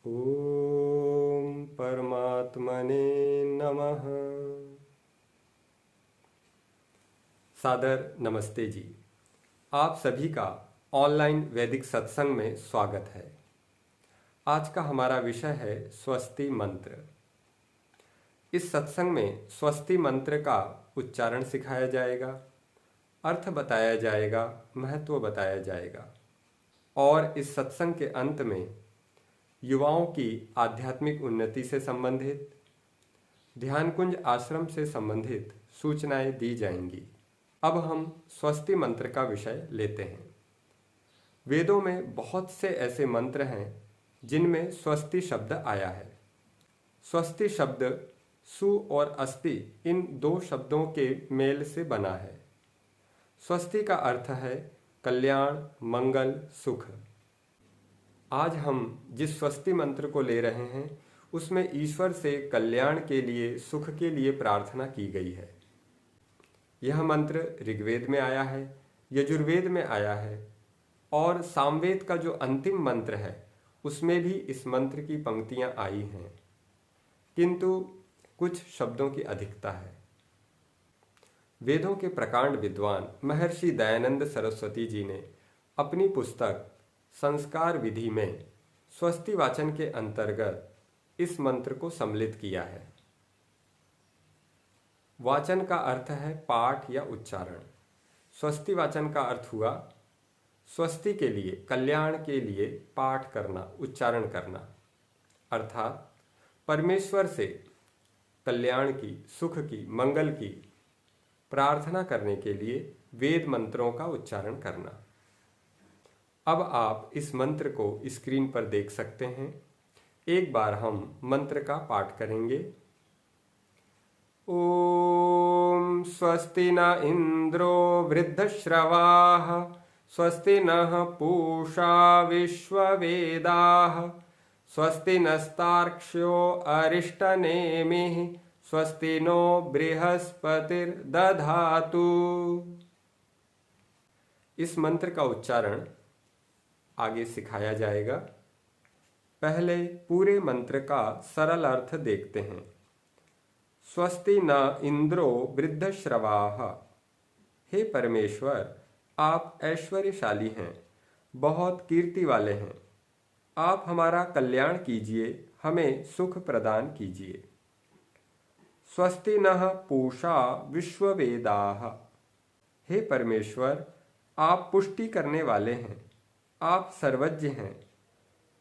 ओम परमात्मने नमः। सादर नमस्ते जी। आप सभी का ऑनलाइन वैदिक सत्संग में स्वागत है। आज का हमारा विषय है स्वस्ति मंत्र। इस सत्संग में स्वस्ति मंत्र का उच्चारण सिखाया जाएगा, अर्थ बताया जाएगा, महत्व बताया जाएगा और इस सत्संग के अंत में युवाओं की आध्यात्मिक उन्नति से संबंधित, ध्यानकुंज आश्रम से संबंधित सूचनाएं दी जाएंगी। अब हम स्वस्ति मंत्र का विषय लेते हैं। वेदों में बहुत से ऐसे मंत्र हैं जिनमें स्वस्ति शब्द आया है। स्वस्ति शब्द सु और अस्ति इन दो शब्दों के मेल से बना है। स्वस्ति का अर्थ है कल्याण, मंगल, सुख। आज हम जिस स्वस्ति मंत्र को ले रहे हैं उसमें ईश्वर से कल्याण के लिए, सुख के लिए प्रार्थना की गई है। यह मंत्र ऋग्वेद में आया है, यजुर्वेद में आया है और सामवेद का जो अंतिम मंत्र है उसमें भी इस मंत्र की पंक्तियां आई हैं, किंतु कुछ शब्दों की अधिकता है। वेदों के प्रकांड विद्वान महर्षि दयानंद सरस्वती जी ने अपनी पुस्तक संस्कार विधि में स्वस्ति वाचन के अंतर्गत इस मंत्र को सम्मिलित किया है। वाचन का अर्थ है पाठ या उच्चारण। स्वस्ति वाचन का अर्थ हुआ स्वस्ति के लिए, कल्याण के लिए पाठ करना, उच्चारण करना, अर्थात परमेश्वर से कल्याण की, सुख की, मंगल की प्रार्थना करने के लिए वेद मंत्रों का उच्चारण करना। अब आप इस मंत्र को स्क्रीन पर देख सकते हैं। एक बार हम मंत्र का पाठ करेंगे। ओम स्वस्ति न इंद्रो वृद्धश्रवाः स्वस्ति नः पूषा विश्ववेदाः स्वस्ति नस्तार्क्ष्यो अरिष्टनेमिः स्वस्ति नो बृहस्पतिर्दधातु। इस मंत्र का उच्चारण आगे सिखाया जाएगा। पहले पूरे मंत्र का सरल अर्थ देखते हैं। स्वस्ति न इंद्रो वृद्धश्रवाः। हे परमेश्वर, आप ऐश्वर्यशाली हैं, बहुत कीर्ति वाले हैं। आप हमारा कल्याण कीजिए, हमें सुख प्रदान कीजिए। स्वस्ति नः पूषा विश्ववेदाः। हे परमेश्वर, आप पुष्टि करने वाले हैं, आप सर्वज्ञ हैं।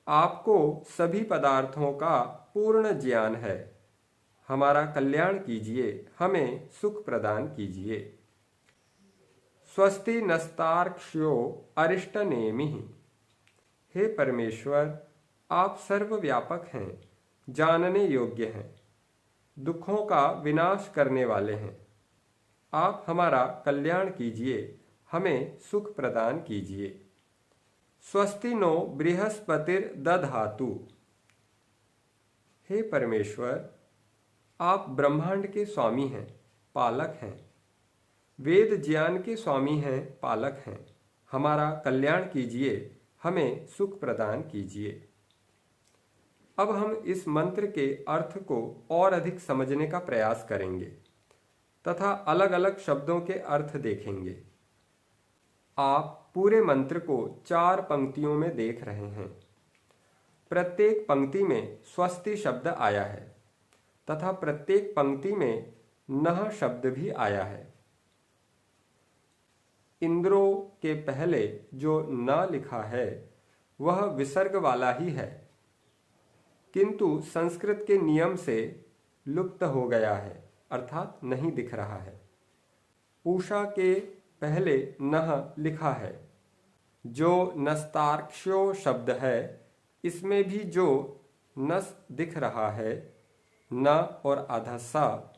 आपको सभी पदार्थों का पूर्ण ज्ञान है। हमारा कल्याण कीजिए, हमें सुख प्रदान कीजिए। स्वस्ति नस्तार्क्ष्यो अरिष्टनेमिः। हे परमेश्वर, आप सर्वव्यापक हैं, जानने योग्य हैं, दुखों का विनाश करने वाले हैं। आप हमारा कल्याण कीजिए, हमें सुख प्रदान कीजिए। स्वस्ति नो बृहस्पतिर्दधातु। हे परमेश्वर, आप ब्रह्मांड के स्वामी हैं, पालक हैं, वेद ज्ञान के स्वामी हैं, पालक हैं। हमारा कल्याण कीजिए, हमें सुख प्रदान कीजिए। अब हम इस मंत्र के अर्थ को और अधिक समझने का प्रयास करेंगे तथा अलग अलग शब्दों के अर्थ देखेंगे। आप पूरे मंत्र को 4 पंक्तियों में देख रहे हैं। प्रत्येक पंक्ति में स्वस्ति शब्द आया है तथा प्रत्येक पंक्ति में नः शब्द भी आया है। इंद्रो के पहले जो न लिखा है वह विसर्ग वाला ही है, किंतु संस्कृत के नियम से लुप्त हो गया है, अर्थात नहीं दिख रहा है। पूषा के पहले नः लिखा है। जो नस्तार्क्ष्यो शब्द है, इसमें भी जो नस दिख रहा है, न और आधा सा,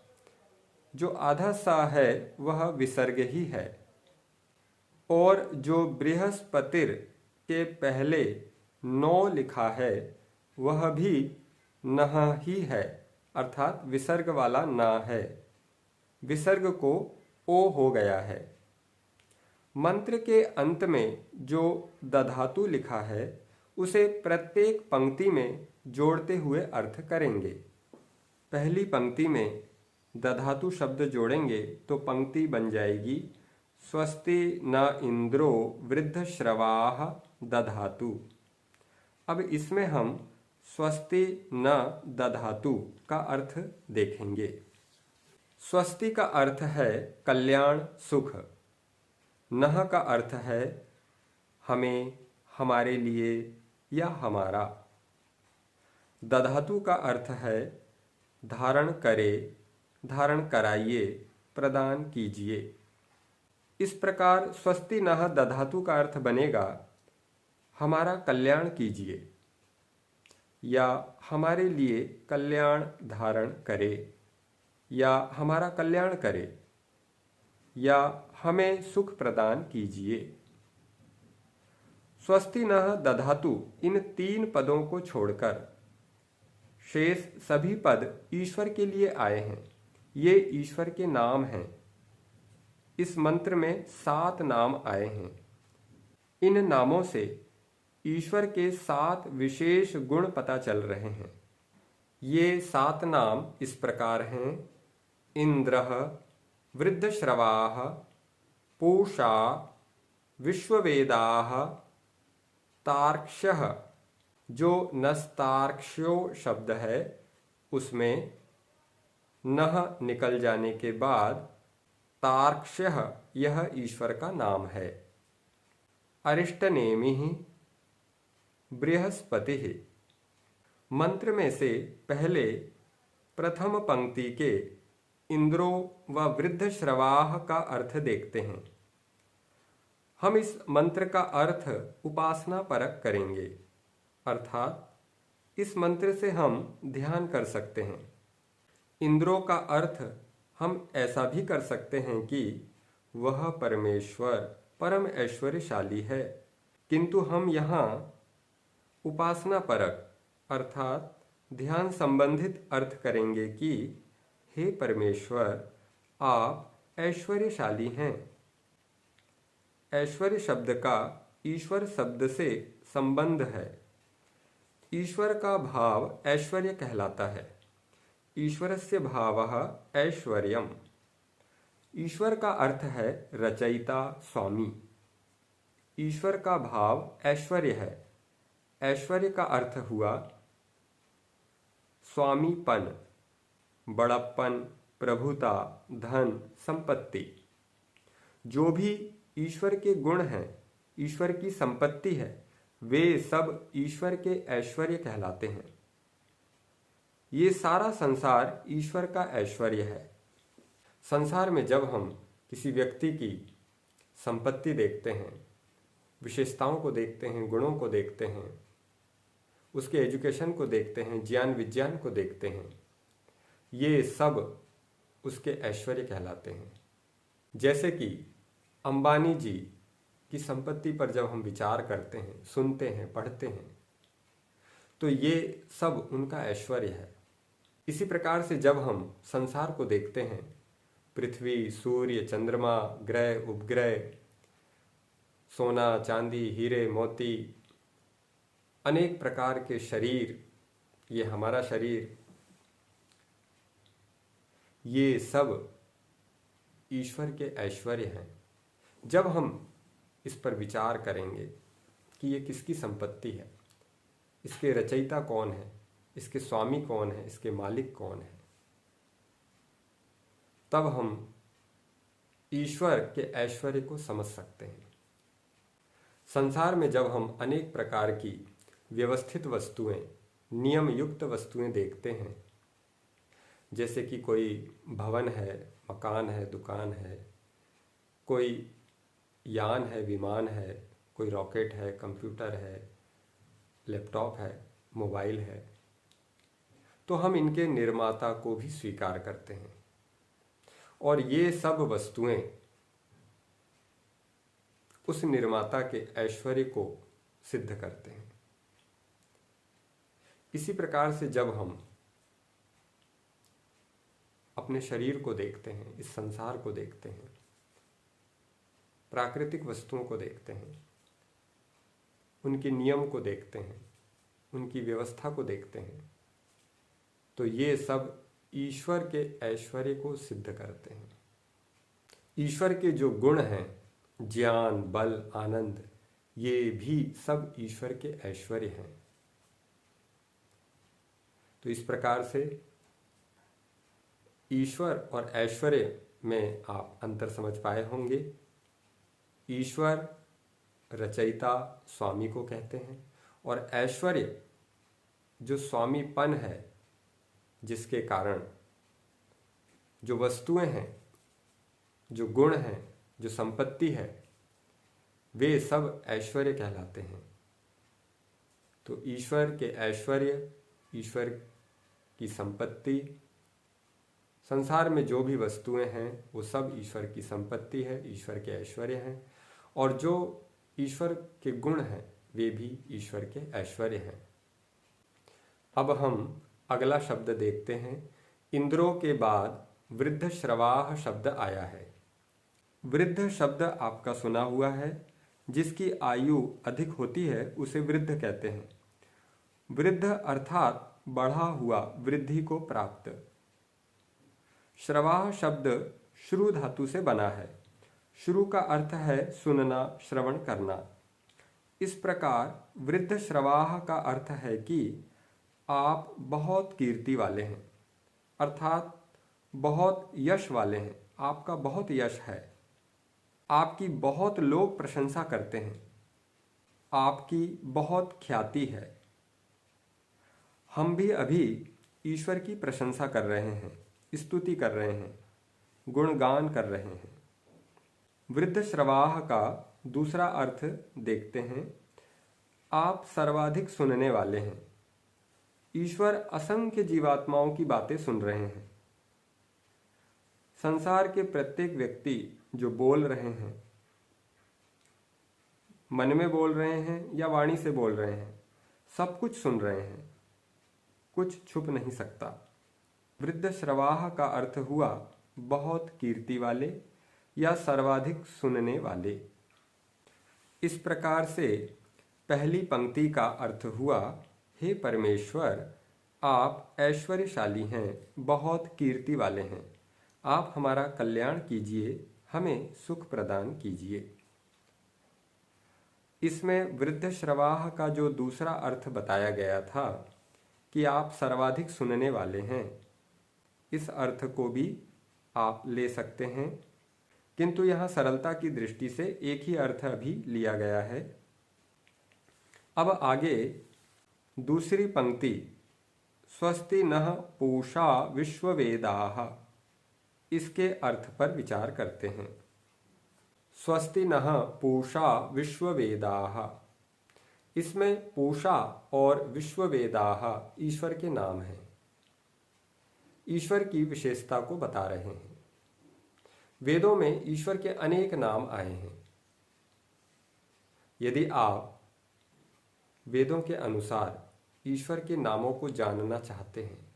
जो आधा सा है वह विसर्ग ही है। और जो बृहस्पतिर के पहले नो लिखा है वह भी नः ही है, अर्थात विसर्ग वाला न है। विसर्ग को ओ हो गया है। मंत्र के अंत में जो दधातु लिखा है उसे प्रत्येक पंक्ति में जोड़ते हुए अर्थ करेंगे। पहली पंक्ति में दधातु शब्द जोड़ेंगे तो पंक्ति बन जाएगी स्वस्ति न इंद्रो वृद्धश्रवाः दधातु। अब इसमें हम स्वस्ति न दधातु का अर्थ देखेंगे। स्वस्ति का अर्थ है कल्याण सुख, नह का अर्थ है हमें, हमारे लिए या हमारा, दधातु का अर्थ है धारण करे, धारण कराइए, प्रदान कीजिए। इस प्रकार स्वस्ति नः दधातु का अर्थ बनेगा हमारा कल्याण कीजिए या हमारे लिए कल्याण धारण करे या हमारा कल्याण करे या हमें सुख प्रदान कीजिए। स्वस्ति नः दधातु इन 3 पदों को छोड़कर शेष सभी पद ईश्वर के लिए आए हैं। ये ईश्वर के नाम हैं। इस मंत्र में 7 नाम आए हैं। इन नामों से ईश्वर के 7 विशेष गुण पता चल रहे हैं। ये 7 नाम इस प्रकार हैं: इंद्रः, वृद्धश्रवाः, पूषा, विश्ववेदाः, तार्क्ष्यः। जो नस्तार्क्ष्यो शब्द है उसमें नह निकल जाने के बाद तार्क्ष्यः यह ईश्वर का नाम है। अरिष्टनेमिः, बृहस्पतिः। मंत्र में से पहले प्रथम पंक्ति के इंद्रो व वृद्धश्रवाः का अर्थ देखते हैं। हम इस मंत्र का अर्थ उपासना परक करेंगे, अर्थात इस मंत्र से हम ध्यान कर सकते हैं। इंद्रों का अर्थ हम ऐसा भी कर सकते हैं कि वह परमेश्वर परम ऐश्वर्यशाली है, किंतु हम यहाँ उपासना परक अर्थात ध्यान संबंधित अर्थ करेंगे कि हे परमेश्वर, आप ऐश्वर्यशाली हैं। ऐश्वर्य शब्द का ईश्वर शब्द से संबंध है। ईश्वर का भाव ऐश्वर्य कहलाता है। ईश्वरस्य भावः ऐश्वर्यम्। ईश्वर का अर्थ है रचयिता, स्वामी। ईश्वर का भाव ऐश्वर्य है। ऐश्वर्य का अर्थ हुआ स्वामीपन, बड़प्पन, प्रभुता, धन, संपत्ति। जो भी ईश्वर के गुण हैं, ईश्वर की संपत्ति है, वे सब ईश्वर के ऐश्वर्य कहलाते हैं। ये सारा संसार ईश्वर का ऐश्वर्य है। संसार में जब हम किसी व्यक्ति की संपत्ति देखते हैं, विशेषताओं को देखते हैं, गुणों को देखते हैं, उसके एजुकेशन को देखते हैं, ज्ञान विज्ञान को देखते हैं, ये सब उसके ऐश्वर्य कहलाते हैं। जैसे कि अंबानी जी की संपत्ति पर जब हम विचार करते हैं, सुनते हैं, पढ़ते हैं, तो ये सब उनका ऐश्वर्य है। इसी प्रकार से जब हम संसार को देखते हैं, पृथ्वी, सूर्य, चंद्रमा, ग्रह, उपग्रह, सोना, चांदी, हीरे, मोती, अनेक प्रकार के शरीर, ये हमारा शरीर, ये सब ईश्वर के ऐश्वर्य हैं। जब हम इस पर विचार करेंगे कि ये किसकी संपत्ति है, इसके रचयिता कौन है, इसके स्वामी कौन है, इसके मालिक कौन है, तब हम ईश्वर के ऐश्वर्य को समझ सकते हैं। संसार में जब हम अनेक प्रकार की व्यवस्थित वस्तुएं, नियम युक्त वस्तुएं देखते हैं, जैसे कि कोई भवन है, मकान है, दुकान है, कोई यान है, विमान है, कोई रॉकेट है, कंप्यूटर है, लैपटॉप है, मोबाइल है, तो हम इनके निर्माता को भी स्वीकार करते हैं और ये सब वस्तुएं उस निर्माता के ऐश्वर्य को सिद्ध करते हैं। इसी प्रकार से जब हम अपने शरीर को देखते हैं, इस संसार को देखते हैं, प्राकृतिक वस्तुओं को देखते हैं, उनके नियम को देखते हैं, उनकी व्यवस्था को देखते हैं, तो ये सब ईश्वर के ऐश्वर्य को सिद्ध करते हैं। ईश्वर के जो गुण हैं, ज्ञान, बल, आनंद, ये भी सब ईश्वर के ऐश्वर्य हैं। तो इस प्रकार से ईश्वर और ऐश्वर्य में आप अंतर समझ पाए होंगे। ईश्वर रचयिता स्वामी को कहते हैं, और ऐश्वर्य जो स्वामीपन है, जिसके कारण जो वस्तुएं हैं, जो गुण हैं, जो संपत्ति है, वे सब ऐश्वर्य कहलाते हैं। तो ईश्वर के ऐश्वर्य, ईश्वर की संपत्ति, संसार में जो भी वस्तुएं हैं वो सब ईश्वर की संपत्ति है, ईश्वर के ऐश्वर्य हैं, और जो ईश्वर के गुण हैं वे भी ईश्वर के ऐश्वर्य हैं। अब हम अगला शब्द देखते हैं। इंद्रों के बाद वृद्ध श्रवाह शब्द आया है। वृद्ध शब्द आपका सुना हुआ है। जिसकी आयु अधिक होती है उसे वृद्ध कहते हैं। वृद्ध अर्थात बढ़ा हुआ, वृद्धि को प्राप्त। श्रवाह शब्द श्रु धातु से बना है। श्रु का अर्थ है सुनना, श्रवण करना। इस प्रकार वृद्ध श्रवाह का अर्थ है कि आप बहुत कीर्ति वाले हैं, अर्थात बहुत यश वाले हैं, आपका बहुत यश है, आपकी बहुत लोग प्रशंसा करते हैं, आपकी बहुत ख्याति है। हम भी अभी ईश्वर की प्रशंसा कर रहे हैं, स्तुति कर रहे हैं, गुणगान कर रहे हैं। वृद्ध श्रवाह का दूसरा अर्थ देखते हैं। आप सर्वाधिक सुनने वाले हैं। ईश्वर असंख्य जीवात्माओं की बातें सुन रहे हैं। संसार के प्रत्येक व्यक्ति जो बोल रहे हैं, मन में बोल रहे हैं या वाणी से बोल रहे हैं, सब कुछ सुन रहे हैं, कुछ छुप नहीं सकता। वृद्ध श्रवाह का अर्थ हुआ बहुत कीर्ति वाले या सर्वाधिक सुनने वाले। इस प्रकार से पहली पंक्ति का अर्थ हुआ, हे परमेश्वर, आप ऐश्वर्यशाली हैं, बहुत कीर्ति वाले हैं, आप हमारा कल्याण कीजिए, हमें सुख प्रदान कीजिए। इसमें वृद्ध श्रवाह का जो दूसरा अर्थ बताया गया था कि आप सर्वाधिक सुनने वाले हैं, इस अर्थ को भी आप ले सकते हैं, किंतु यहाँ सरलता की दृष्टि से एक ही अर्थ अभी लिया गया है। अब आगे दूसरी पंक्ति, स्वस्ति नः पूषा विश्ववेदाः, इसके अर्थ पर विचार करते हैं। स्वस्ति नः पूषा विश्ववेदाः, इसमें पूषा और विश्ववेदाः ईश्वर के नाम हैं, ईश्वर की विशेषता को बता रहे हैं। वेदों में ईश्वर के अनेक नाम आए हैं। यदि आप वेदों के अनुसार ईश्वर के नामों को जानना चाहते हैं,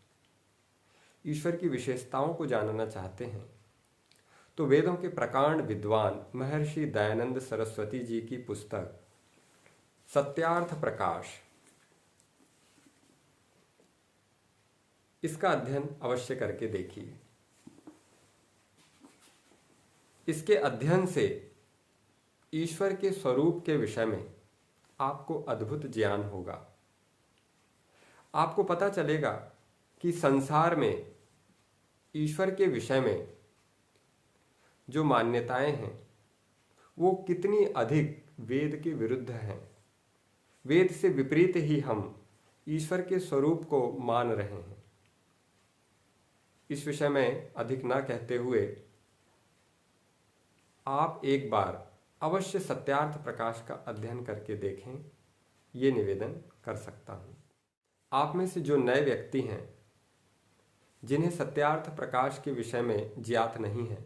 ईश्वर की विशेषताओं को जानना चाहते हैं, तो वेदों के प्रकांड विद्वान महर्षि दयानंद सरस्वती जी की पुस्तक सत्यार्थ प्रकाश, इसका अध्ययन अवश्य करके देखिए। इसके अध्ययन से ईश्वर के स्वरूप के विषय में आपको अद्भुत ज्ञान होगा। आपको पता चलेगा कि संसार में ईश्वर के विषय में जो मान्यताएं हैं वो कितनी अधिक वेद के विरुद्ध हैं। वेद से विपरीत ही हम ईश्वर के स्वरूप को मान रहे हैं। इस विषय में अधिक ना कहते हुए आप एक बार अवश्य सत्यार्थ प्रकाश का अध्ययन करके देखें, ये निवेदन कर सकता हूँ। आप में से जो नए व्यक्ति हैं, जिन्हें सत्यार्थ प्रकाश के विषय में ज्ञात नहीं है,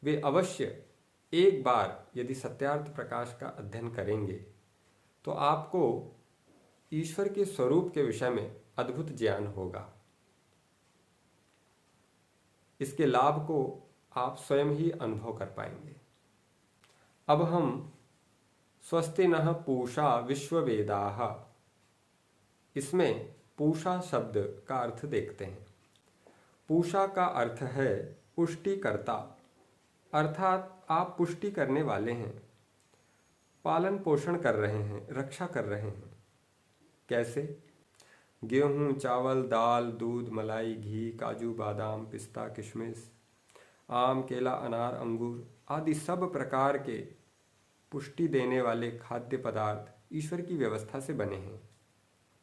वे अवश्य एक बार यदि सत्यार्थ प्रकाश का अध्ययन करेंगे तो आपको ईश्वर के स्वरूप के विषय में अद्भुत ज्ञान होगा। इसके लाभ को आप स्वयं ही अनुभव कर पाएंगे। अब हम स्वस्ति नः पूषा विश्ववेदाः। इसमें पूषा शब्द का अर्थ देखते हैं। पूषा का अर्थ है पुष्टिकर्ता, अर्थात आप पुष्टि करने वाले हैं, पालन पोषण कर रहे हैं, रक्षा कर रहे हैं। कैसे? गेहूँ, चावल, दाल, दूध, मलाई, घी, काजू, बादाम, पिस्ता, किशमिश, आम, केला, अनार, अंगूर आदि सब प्रकार के पुष्टि देने वाले खाद्य पदार्थ ईश्वर की व्यवस्था से बने हैं।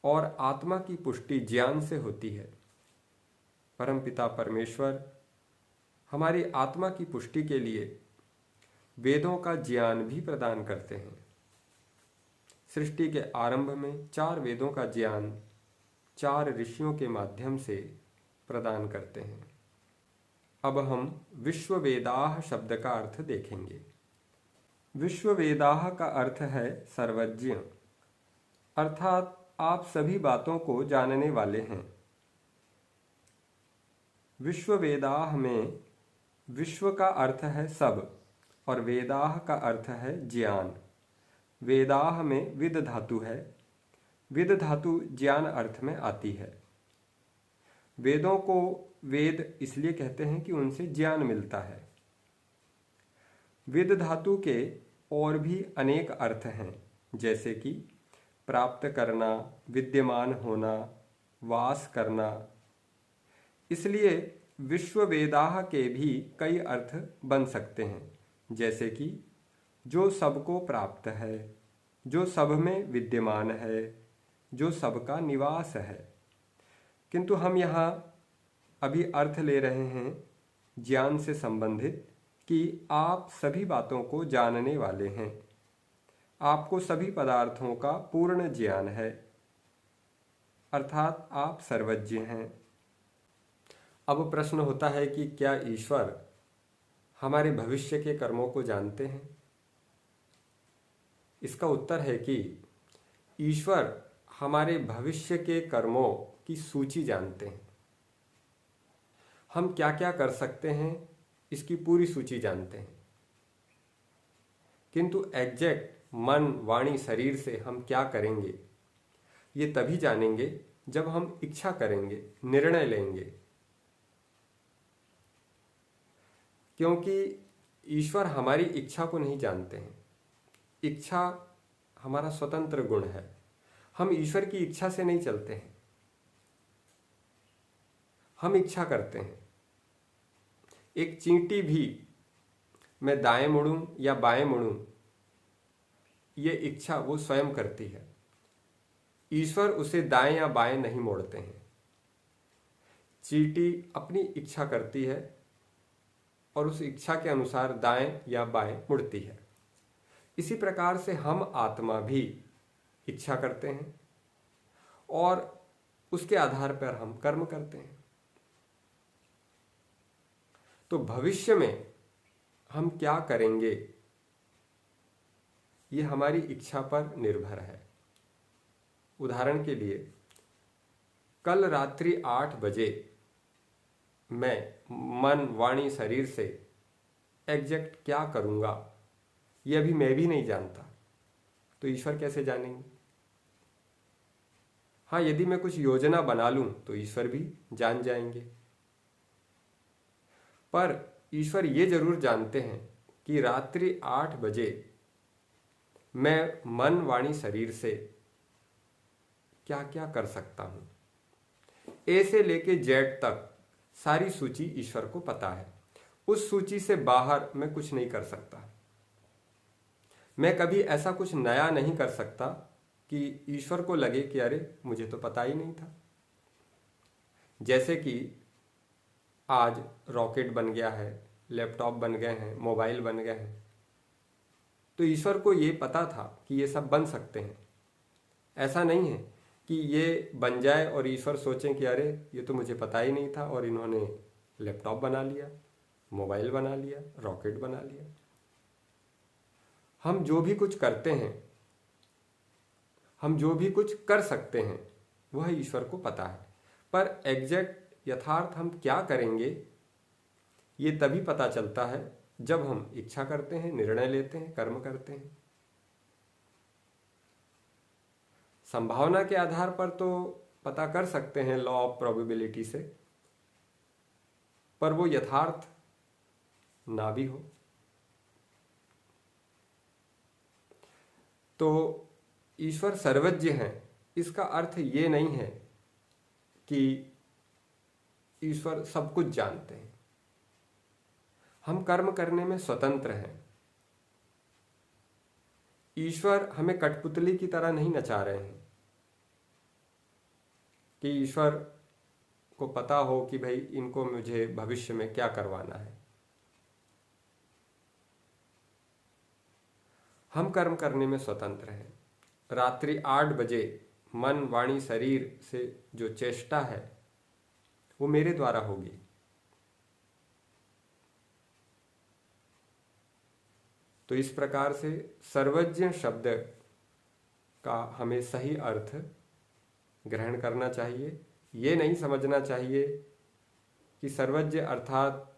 और आत्मा की पुष्टि ज्ञान से होती है। परमपिता परमेश्वर हमारी आत्मा की पुष्टि के लिए वेदों का ज्ञान भी प्रदान करते हैं। सृष्टि के आरंभ में 4 वेदों का ज्ञान 4 ऋषियों के माध्यम से प्रदान करते हैं। अब हम विश्ववेदाः शब्द का अर्थ देखेंगे। विश्ववेदाः का अर्थ है सर्वज्ञ, अर्थात आप सभी बातों को जानने वाले हैं। विश्ववेदाः में विश्व का अर्थ है सब और वेदाः का अर्थ है ज्ञान। वेदाः में विद धातु है। विद धातु ज्ञान अर्थ में आती है। वेदों को वेद इसलिए कहते हैं कि उनसे ज्ञान मिलता है। विद धातु के और भी अनेक अर्थ हैं, जैसे कि प्राप्त करना, विद्यमान होना, वास करना। इसलिए विश्ववेदाः के भी कई अर्थ बन सकते हैं, जैसे कि जो सबको प्राप्त है, जो सब में विद्यमान है, जो सबका निवास है। किंतु हम यहाँ अभी अर्थ ले रहे हैं ज्ञान से संबंधित कि आप सभी बातों को जानने वाले हैं, आपको सभी पदार्थों का पूर्ण ज्ञान है, अर्थात आप सर्वज्ञ हैं। अब प्रश्न होता है कि क्या ईश्वर हमारे भविष्य के कर्मों को जानते हैं? इसका उत्तर है कि ईश्वर हमारे भविष्य के कर्मों की सूची जानते हैं। हम क्या क्या कर सकते हैं इसकी पूरी सूची जानते हैं, किंतु एग्जैक्ट मन, वाणी, शरीर से हम क्या करेंगे ये तभी जानेंगे जब हम इच्छा करेंगे, निर्णय लेंगे। क्योंकि ईश्वर हमारी इच्छा को नहीं जानते हैं। इच्छा हमारा स्वतंत्र गुण है। हम ईश्वर की इच्छा से नहीं चलते हैं, हम इच्छा करते हैं। एक चींटी भी मैं दाएं मुड़ूं या बाएं मुड़ूं, ये इच्छा वो स्वयं करती है। ईश्वर उसे दाएं या बाएं नहीं मोड़ते हैं। चींटी अपनी इच्छा करती है और उस इच्छा के अनुसार दाएं या बाएं मुड़ती है। इसी प्रकार से हम आत्मा भी इच्छा करते हैं और उसके आधार पर हम कर्म करते हैं। तो भविष्य में हम क्या करेंगे ये हमारी इच्छा पर निर्भर है। उदाहरण के लिए, कल रात्रि 8 बजे मैं मन, वाणी, शरीर से एग्जैक्ट क्या करूंगा ये अभी मैं भी नहीं जानता, तो ईश्वर कैसे जानेंगे? हाँ, यदि मैं कुछ योजना बना लूं तो ईश्वर भी जान जाएंगे। पर ईश्वर ये जरूर जानते हैं कि रात्रि 8 बजे मैं मन, वाणी, शरीर से क्या क्या कर सकता हूं। ए से लेके जेड तक सारी सूची ईश्वर को पता है। उस सूची से बाहर मैं कुछ नहीं कर सकता। मैं कभी ऐसा कुछ नया नहीं कर सकता कि ईश्वर को लगे कि अरे मुझे तो पता ही नहीं था। जैसे कि आज रॉकेट बन गया है, लैपटॉप बन गए हैं, मोबाइल बन गए हैं, तो ईश्वर को ये पता था कि ये सब बन सकते हैं। ऐसा नहीं है कि ये बन जाए और ईश्वर सोचें कि अरे ये तो मुझे पता ही नहीं था और इन्होंने लैपटॉप बना लिया, मोबाइल बना लिया, रॉकेट बना लिया। हम जो भी कुछ करते हैं, हम जो भी कुछ कर सकते हैं, वह ईश्वर को पता है। पर एग्जैक्ट यथार्थ हम क्या करेंगे ये तभी पता चलता है जब हम इच्छा करते हैं, निर्णय लेते हैं, कर्म करते हैं। संभावना के आधार पर तो पता कर सकते हैं लॉ ऑफ प्रोबेबिलिटी से, पर वो यथार्थ ना भी हो। तो ईश्वर सर्वज्ञ हैं, इसका अर्थ ये नहीं है कि ईश्वर सब कुछ जानते हैं। हम कर्म करने में स्वतंत्र हैं। ईश्वर हमें कठपुतली की तरह नहीं नचा रहे हैं कि ईश्वर को पता हो कि भाई इनको मुझे भविष्य में क्या करवाना है। हम कर्म करने में स्वतंत्र हैं। रात्रि 8 बजे मन वाणी शरीर से जो चेष्टा है वो मेरे द्वारा होगी। तो इस प्रकार से सर्वज्ञ शब्द का हमें सही अर्थ ग्रहण करना चाहिए। ये नहीं समझना चाहिए कि सर्वज्ञ अर्थात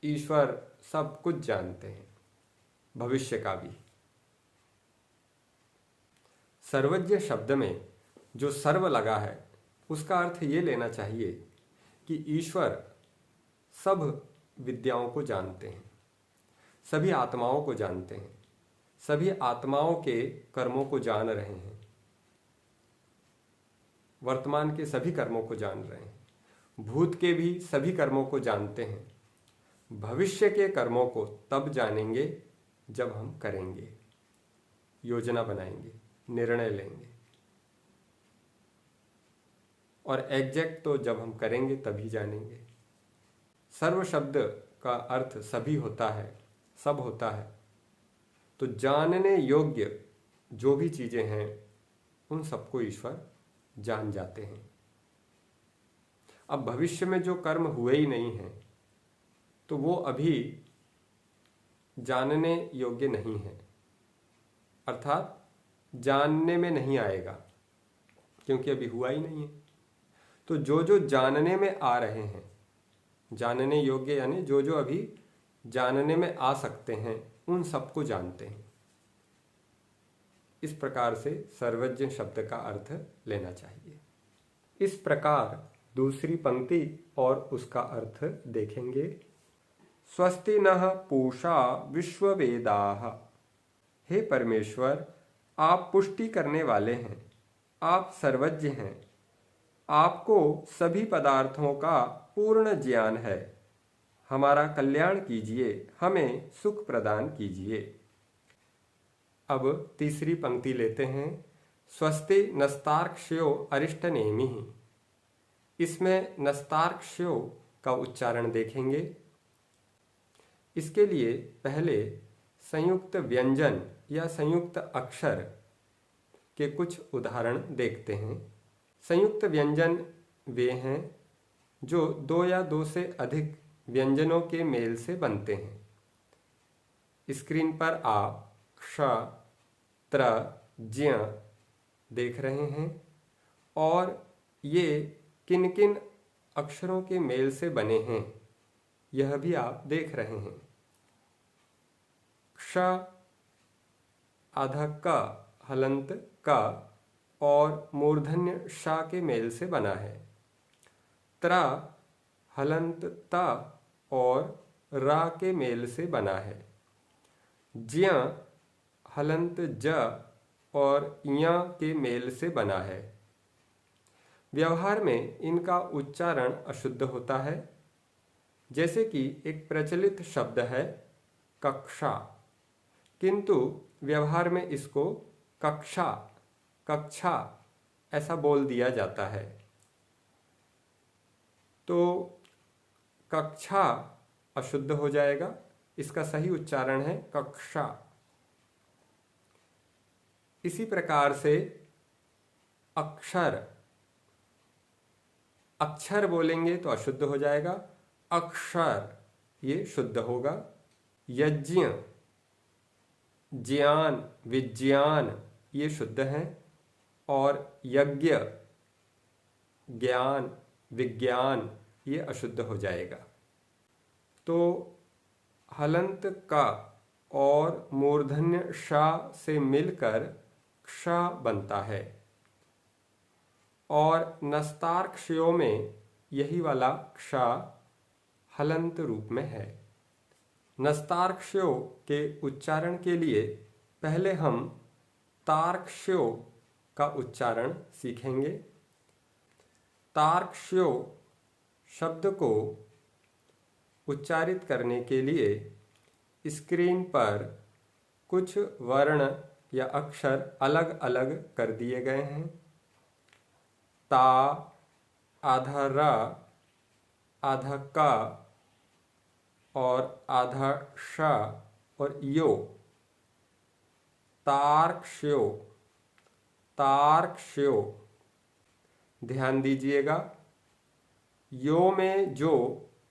ईश्वर सब कुछ जानते हैं, भविष्य का भी। सर्वज्ञ शब्द में जो सर्व लगा है उसका अर्थ ये लेना चाहिए कि ईश्वर सब विद्याओं को जानते हैं, सभी आत्माओं को जानते हैं, सभी आत्माओं के कर्मों को जान रहे हैं, वर्तमान के सभी कर्मों को जान रहे हैं, भूत के भी सभी कर्मों को जानते हैं। भविष्य के कर्मों को तब जानेंगे जब हम करेंगे, योजना बनाएंगे, निर्णय लेंगे। और एग्जैक्ट तो जब हम करेंगे तभी जानेंगे। सर्व शब्द का अर्थ सभी होता है, सब होता है। तो जानने योग्य जो भी चीजें हैं उन सबको ईश्वर जान जाते हैं। अब भविष्य में जो कर्म हुए ही नहीं हैं तो वो अभी जानने योग्य नहीं है, अर्थात जानने में नहीं आएगा क्योंकि अभी हुआ ही नहीं है। तो जो जो जानने में आ रहे हैं, जानने योग्य यानी जो जो अभी जानने में आ सकते हैं, उन सबको जानते हैं। इस प्रकार से सर्वज्ञ शब्द का अर्थ लेना चाहिए। इस प्रकार दूसरी पंक्ति और उसका अर्थ देखेंगे। स्वस्ति नः पूषा विश्ववेदाः। हे परमेश्वर, आप पुष्टि करने वाले हैं, आप सर्वज्ञ हैं, आपको सभी पदार्थों का पूर्ण ज्ञान है। हमारा कल्याण कीजिए, हमें सुख प्रदान कीजिए। अब तीसरी पंक्ति लेते हैं। स्वस्ति नस्तार्क्ष्यो अरिष्टनेमिः। इसमें नस्तार्क्ष्यो का उच्चारण देखेंगे। इसके लिए पहले संयुक्त व्यंजन या संयुक्त अक्षर के कुछ उदाहरण देखते हैं। संयुक्त व्यंजन वे हैं जो 2 या 2 से अधिक व्यंजनों के मेल से बनते हैं। स्क्रीन पर आप क्ष, त्र, ज्ञ देख रहे हैं और ये किन किन अक्षरों के मेल से बने हैं यह भी आप देख रहे हैं। क्ष आधा क हलंत क और मूर्धन्य श के मेल से बना है। त्र हलंत त और रा के मेल से बना है। ज्ञ हलंत ज और य के मेल से बना है। व्यवहार में इनका उच्चारण अशुद्ध होता है। जैसे कि एक प्रचलित शब्द है कक्षा, किंतु व्यवहार में इसको कक्षा, कक्षा ऐसा बोल दिया जाता है। तो कक्षा अशुद्ध हो जाएगा, इसका सही उच्चारण है कक्षा। इसी प्रकार से अक्षर, अक्षर बोलेंगे तो अशुद्ध हो जाएगा, अक्षर ये शुद्ध होगा। यज्ञ, ज्ञान, विज्ञान ये शुद्ध हैं और यज्ञ, ज्ञान, विज्ञान ये अशुद्ध हो जाएगा। तो हलंत का और मूर्धन्य श से मिलकर क्ष बनता है। और नस्तार्क्षयों में यही वाला क्ष हलंत रूप में है। नस्तार्क्षयों के उच्चारण के लिए पहले हम तार्क्ष्यो का उच्चारण सीखेंगे। तार्क्ष्यो शब्द को उच्चारित करने के लिए स्क्रीन पर कुछ वर्ण या अक्षर अलग अलग कर दिए गए हैं। ता, आधा र, आधा का और आधा श और यो। तार्क्ष्यो, तार्क्ष्यो। ध्यान दीजिएगा, यो में जो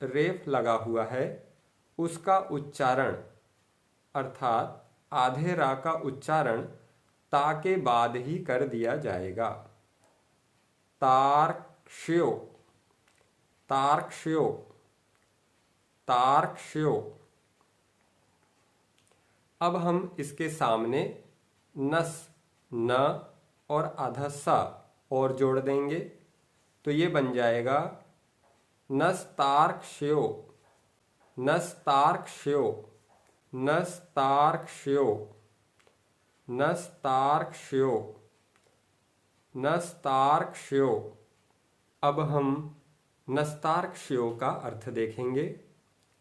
रेफ लगा हुआ है उसका उच्चारण अर्थात आधे रा का उच्चारण ता के बाद ही कर दिया जाएगा। तार्क्ष्यो, तार्क्ष्यो, तार्क्ष्यो। अब हम इसके सामने नस, न और आधा सा और जोड़ देंगे तो ये बन जाएगा नस्तार्क्ष्यो, नस्तार्क्ष्यो, नस्तार्क्ष्यो, नस्तार्क्ष्यो, नस्तार्क्ष्यो। अब हम नस्तार्क्ष्यो का अर्थ देखेंगे।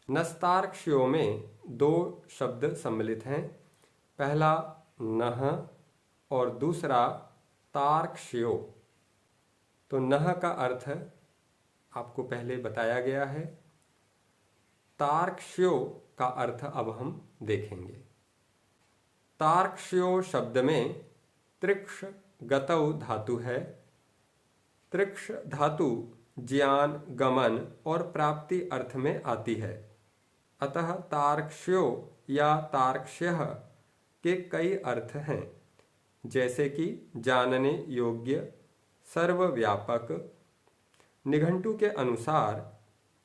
नस्तार्क्ष्यो में दो शब्द सम्मिलित हैं, पहला नह और दूसरा तार्क्ष्यो। तो नह का अर्थ आपको पहले बताया गया है, तार्क्ष्यो का अर्थ अब हम देखेंगे। तार्क्ष्यो शब्द में त्रिक्ष गतौ धातु है। त्रिक्ष धातु ज्ञान, गमन और प्राप्ति अर्थ में आती है। अतः तार्क्ष्यो या तार्क्ष्यः के कई अर्थ हैं, जैसे कि जानने योग्य, सर्वव्यापक। निघंटु के अनुसार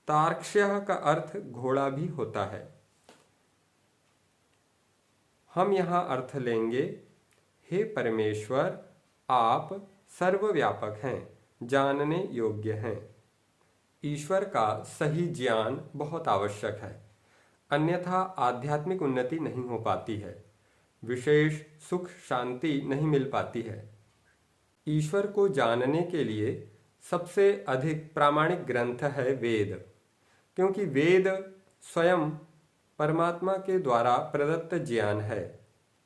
तार्क्ष्यः का अर्थ घोड़ा भी होता है। हम यहाँ अर्थ लेंगे, हे परमेश्वर, आप सर्वव्यापक हैं, जानने योग्य हैं। ईश्वर का सही ज्ञान बहुत आवश्यक है, अन्यथा आध्यात्मिक उन्नति नहीं हो पाती है, विशेष सुख शांति नहीं मिल पाती है। ईश्वर को जानने के लिए सबसे अधिक प्रामाणिक ग्रंथ है वेद, क्योंकि वेद स्वयं परमात्मा के द्वारा प्रदत्त ज्ञान है।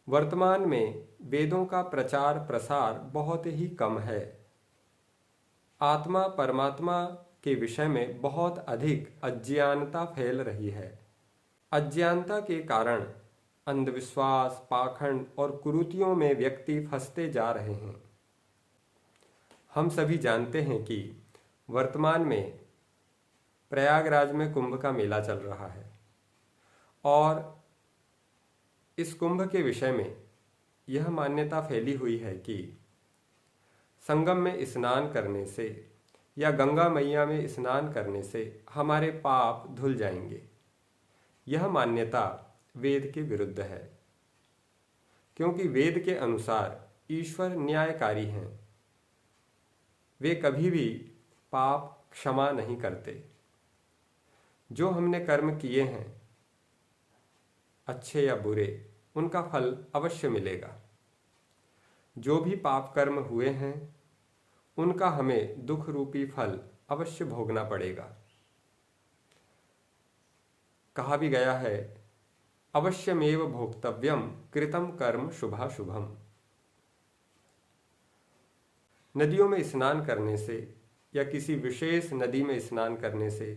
वर्तमान में वेदों का प्रचार प्रसार बहुत ही कम है। आत्मा परमात्मा के विषय में बहुत अधिक अज्ञानता फैल रही है। अज्ञानता के कारण अंधविश्वास, पाखंड और कुरीतियों में व्यक्ति फंसते जा रहे हैं। हम सभी जानते हैं कि वर्तमान में प्रयागराज में कुंभ का मेला चल रहा है और इस कुंभ के विषय में यह मान्यता फैली हुई है कि संगम में स्नान करने से या गंगा मैया में स्नान करने से हमारे पाप धुल जाएंगे। यह मान्यता वेद के विरुद्ध है, क्योंकि वेद के अनुसार ईश्वर न्यायकारी हैं। वे कभी भी पाप क्षमा नहीं करते। जो हमने कर्म किए हैं, अच्छे या बुरे, उनका फल अवश्य मिलेगा। जो भी पाप कर्म हुए हैं उनका हमें दुख रूपी फल अवश्य भोगना पड़ेगा। कहा भी गया है, अवश्यमेव भोक्तव्यम कृतं कर्म शुभाशुभम। नदियों में स्नान करने से या किसी विशेष नदी में स्नान करने से,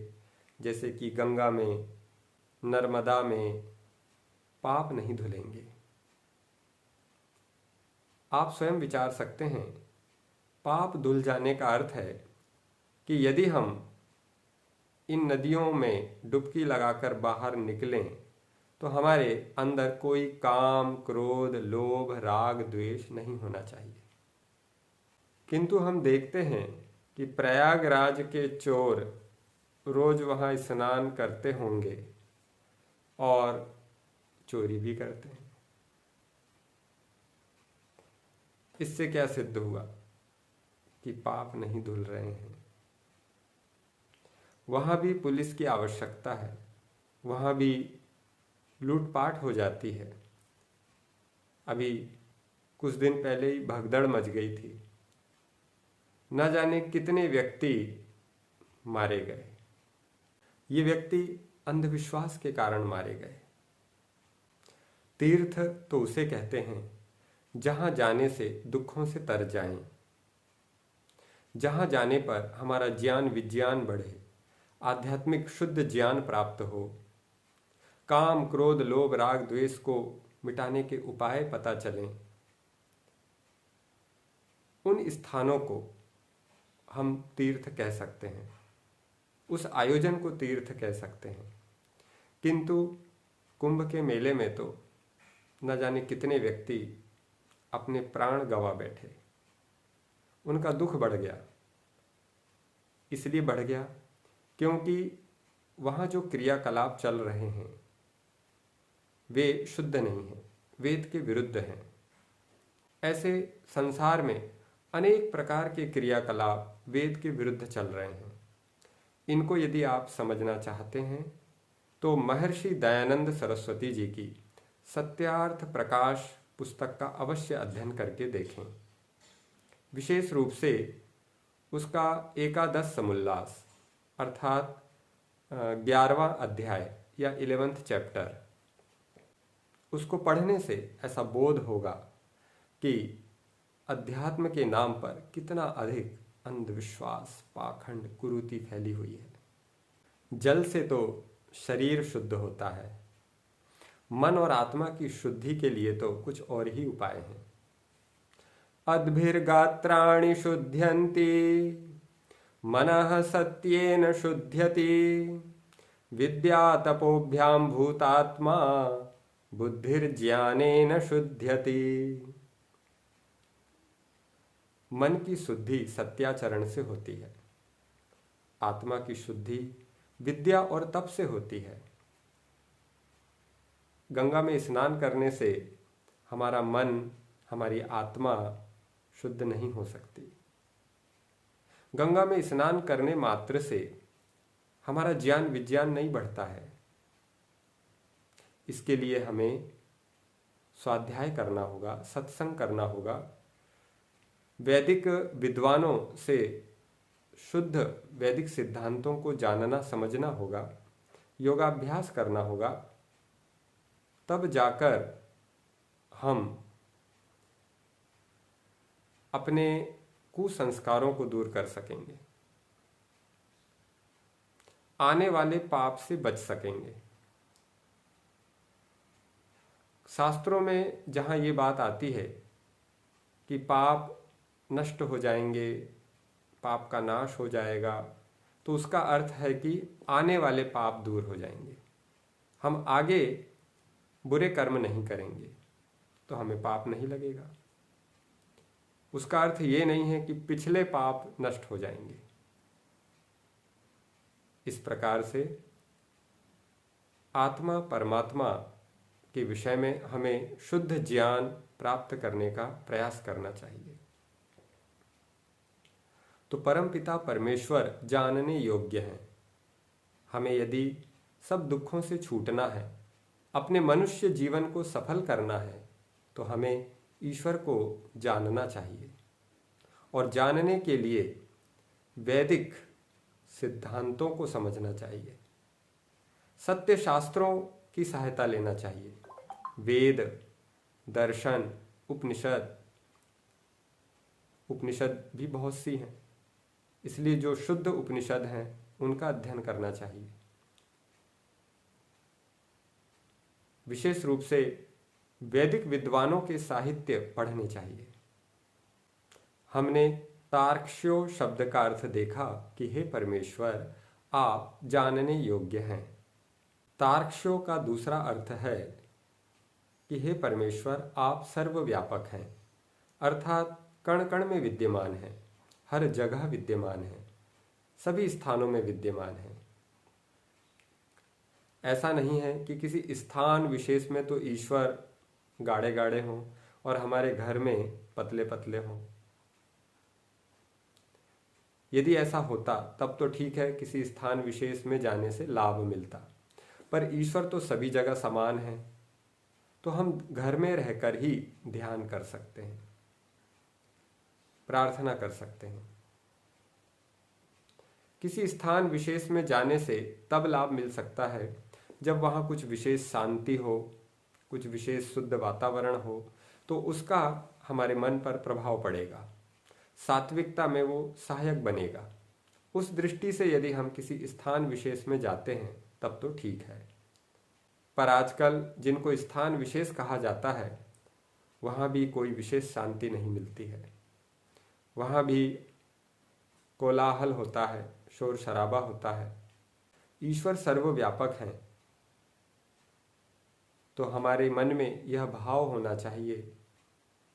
जैसे कि गंगा में, नर्मदा में, पाप नहीं धुलेंगे। आप स्वयं विचार सकते हैं, पाप धुल जाने का अर्थ है कि यदि हम इन नदियों में डुबकी लगाकर बाहर निकलें तो हमारे अंदर कोई काम, क्रोध, लोभ, राग, द्वेष नहीं होना चाहिए। किंतु हम देखते हैं कि प्रयागराज के चोर रोज वहाँ स्नान करते होंगे और चोरी भी करते हैं। इससे क्या सिद्ध हुआ कि पाप नहीं धुल रहे हैं। वहाँ भी पुलिस की आवश्यकता है, वहाँ भी लूटपाट हो जाती है। अभी कुछ दिन पहले ही भगदड़ मच गई थी, न जाने कितने व्यक्ति मारे गए। ये व्यक्ति अंधविश्वास के कारण मारे गए। तीर्थ तो उसे कहते हैं जहाँ जाने से दुखों से तर जाएं, जहाँ जाने पर हमारा ज्ञान विज्ञान बढ़े, आध्यात्मिक शुद्ध ज्ञान प्राप्त हो, काम क्रोध लोभ राग द्वेष को मिटाने के उपाय पता चलें। उन स्थानों को हम तीर्थ कह सकते हैं, उस आयोजन को तीर्थ कह सकते हैं। किंतु कुंभ के मेले में तो न जाने कितने व्यक्ति अपने प्राण गंवा बैठे। उनका दुख बढ़ गया। इसलिए बढ़ गया क्योंकि वहाँ जो क्रियाकलाप चल रहे हैं वे शुद्ध नहीं हैं, वेद के विरुद्ध हैं। ऐसे संसार में अनेक प्रकार के क्रियाकलाप वेद के विरुद्ध चल रहे हैं। इनको यदि आप समझना चाहते हैं तो महर्षि दयानंद सरस्वती जी की सत्यार्थ प्रकाश पुस्तक का अवश्य अध्ययन करके देखें। विशेष रूप से उसका एकादश समुल्लास अर्थात 11वां अध्याय या 11th चैप्टर, उसको पढ़ने से ऐसा बोध होगा कि अध्यात्म के नाम पर कितना अधिक अंधविश्वास पाखंड कुरीति फैली हुई है। जल से तो शरीर शुद्ध होता है, मन और आत्मा की शुद्धि के लिए तो कुछ और ही उपाय हैं। अद्भिर्गात्राणि शुध्यन्ति मनः सत्येन शुध्यति विद्या तपोभ्यां भूतात्मा बुद्धिर्ज्ञानेन शुध्यति। मन की शुद्धि सत्याचरण से होती है, आत्मा की शुद्धि विद्या और तप से होती है। गंगा में स्नान करने से हमारा मन, हमारी आत्मा शुद्ध नहीं हो सकती। गंगा में स्नान करने मात्र से हमारा ज्ञान विज्ञान नहीं बढ़ता है। इसके लिए हमें स्वाध्याय करना होगा, सत्संग करना होगा, वैदिक विद्वानों से शुद्ध वैदिक सिद्धांतों को जानना समझना होगा, योगाभ्यास करना होगा। तब जाकर हम अपने कुसंस्कारों को दूर कर सकेंगे, आने वाले पाप से बच सकेंगे। शास्त्रों में जहाँ ये बात आती है कि पाप नष्ट हो जाएंगे, पाप का नाश हो जाएगा, तो उसका अर्थ है कि आने वाले पाप दूर हो जाएंगे। हम आगे बुरे कर्म नहीं करेंगे तो हमें पाप नहीं लगेगा। उसका अर्थ ये नहीं है कि पिछले पाप नष्ट हो जाएंगे। इस प्रकार से आत्मा परमात्मा के विषय में हमें शुद्ध ज्ञान प्राप्त करने का प्रयास करना चाहिए। तो परमपिता परमेश्वर जानने योग्य हैं। हमें यदि सब दुखों से छूटना है, अपने मनुष्य जीवन को सफल करना है, तो हमें ईश्वर को जानना चाहिए। और जानने के लिए वैदिक सिद्धांतों को समझना चाहिए, सत्य शास्त्रों की सहायता लेना चाहिए। वेद, दर्शन, उपनिषद भी बहुत सी हैं, इसलिए जो शुद्ध उपनिषद हैं उनका अध्ययन करना चाहिए। विशेष रूप से वैदिक विद्वानों के साहित्य पढ़ने चाहिए। हमने तार्क्ष्यो शब्द का अर्थ देखा कि हे परमेश्वर आप जानने योग्य हैं। तार्क्ष्यो का दूसरा अर्थ है कि हे परमेश्वर आप सर्वव्यापक हैं, अर्थात कण कण में विद्यमान हैं, हर जगह विद्यमान हैं, सभी स्थानों में विद्यमान हैं। ऐसा नहीं है कि किसी स्थान विशेष में तो ईश्वर गाढ़े गाढ़े हों और हमारे घर में पतले पतले हों। यदि ऐसा होता तब तो ठीक है, किसी स्थान विशेष में जाने से लाभ मिलता, पर ईश्वर तो सभी जगह समान है, तो हम घर में रहकर ही ध्यान कर सकते हैं, प्रार्थना कर सकते हैं। किसी स्थान विशेष में जाने से तब लाभ मिल सकता है जब वहाँ कुछ विशेष शांति हो, कुछ विशेष शुद्ध वातावरण हो, तो उसका हमारे मन पर प्रभाव पड़ेगा, सात्विकता में वो सहायक बनेगा। उस दृष्टि से यदि हम किसी स्थान विशेष में जाते हैं तब तो ठीक है। पर आजकल जिनको स्थान विशेष कहा जाता है वहाँ भी कोई विशेष शांति नहीं मिलती है, वहाँ भी कोलाहल होता है, शोर शराबा होता है। ईश्वर सर्वव्यापक हैं, तो हमारे मन में यह भाव होना चाहिए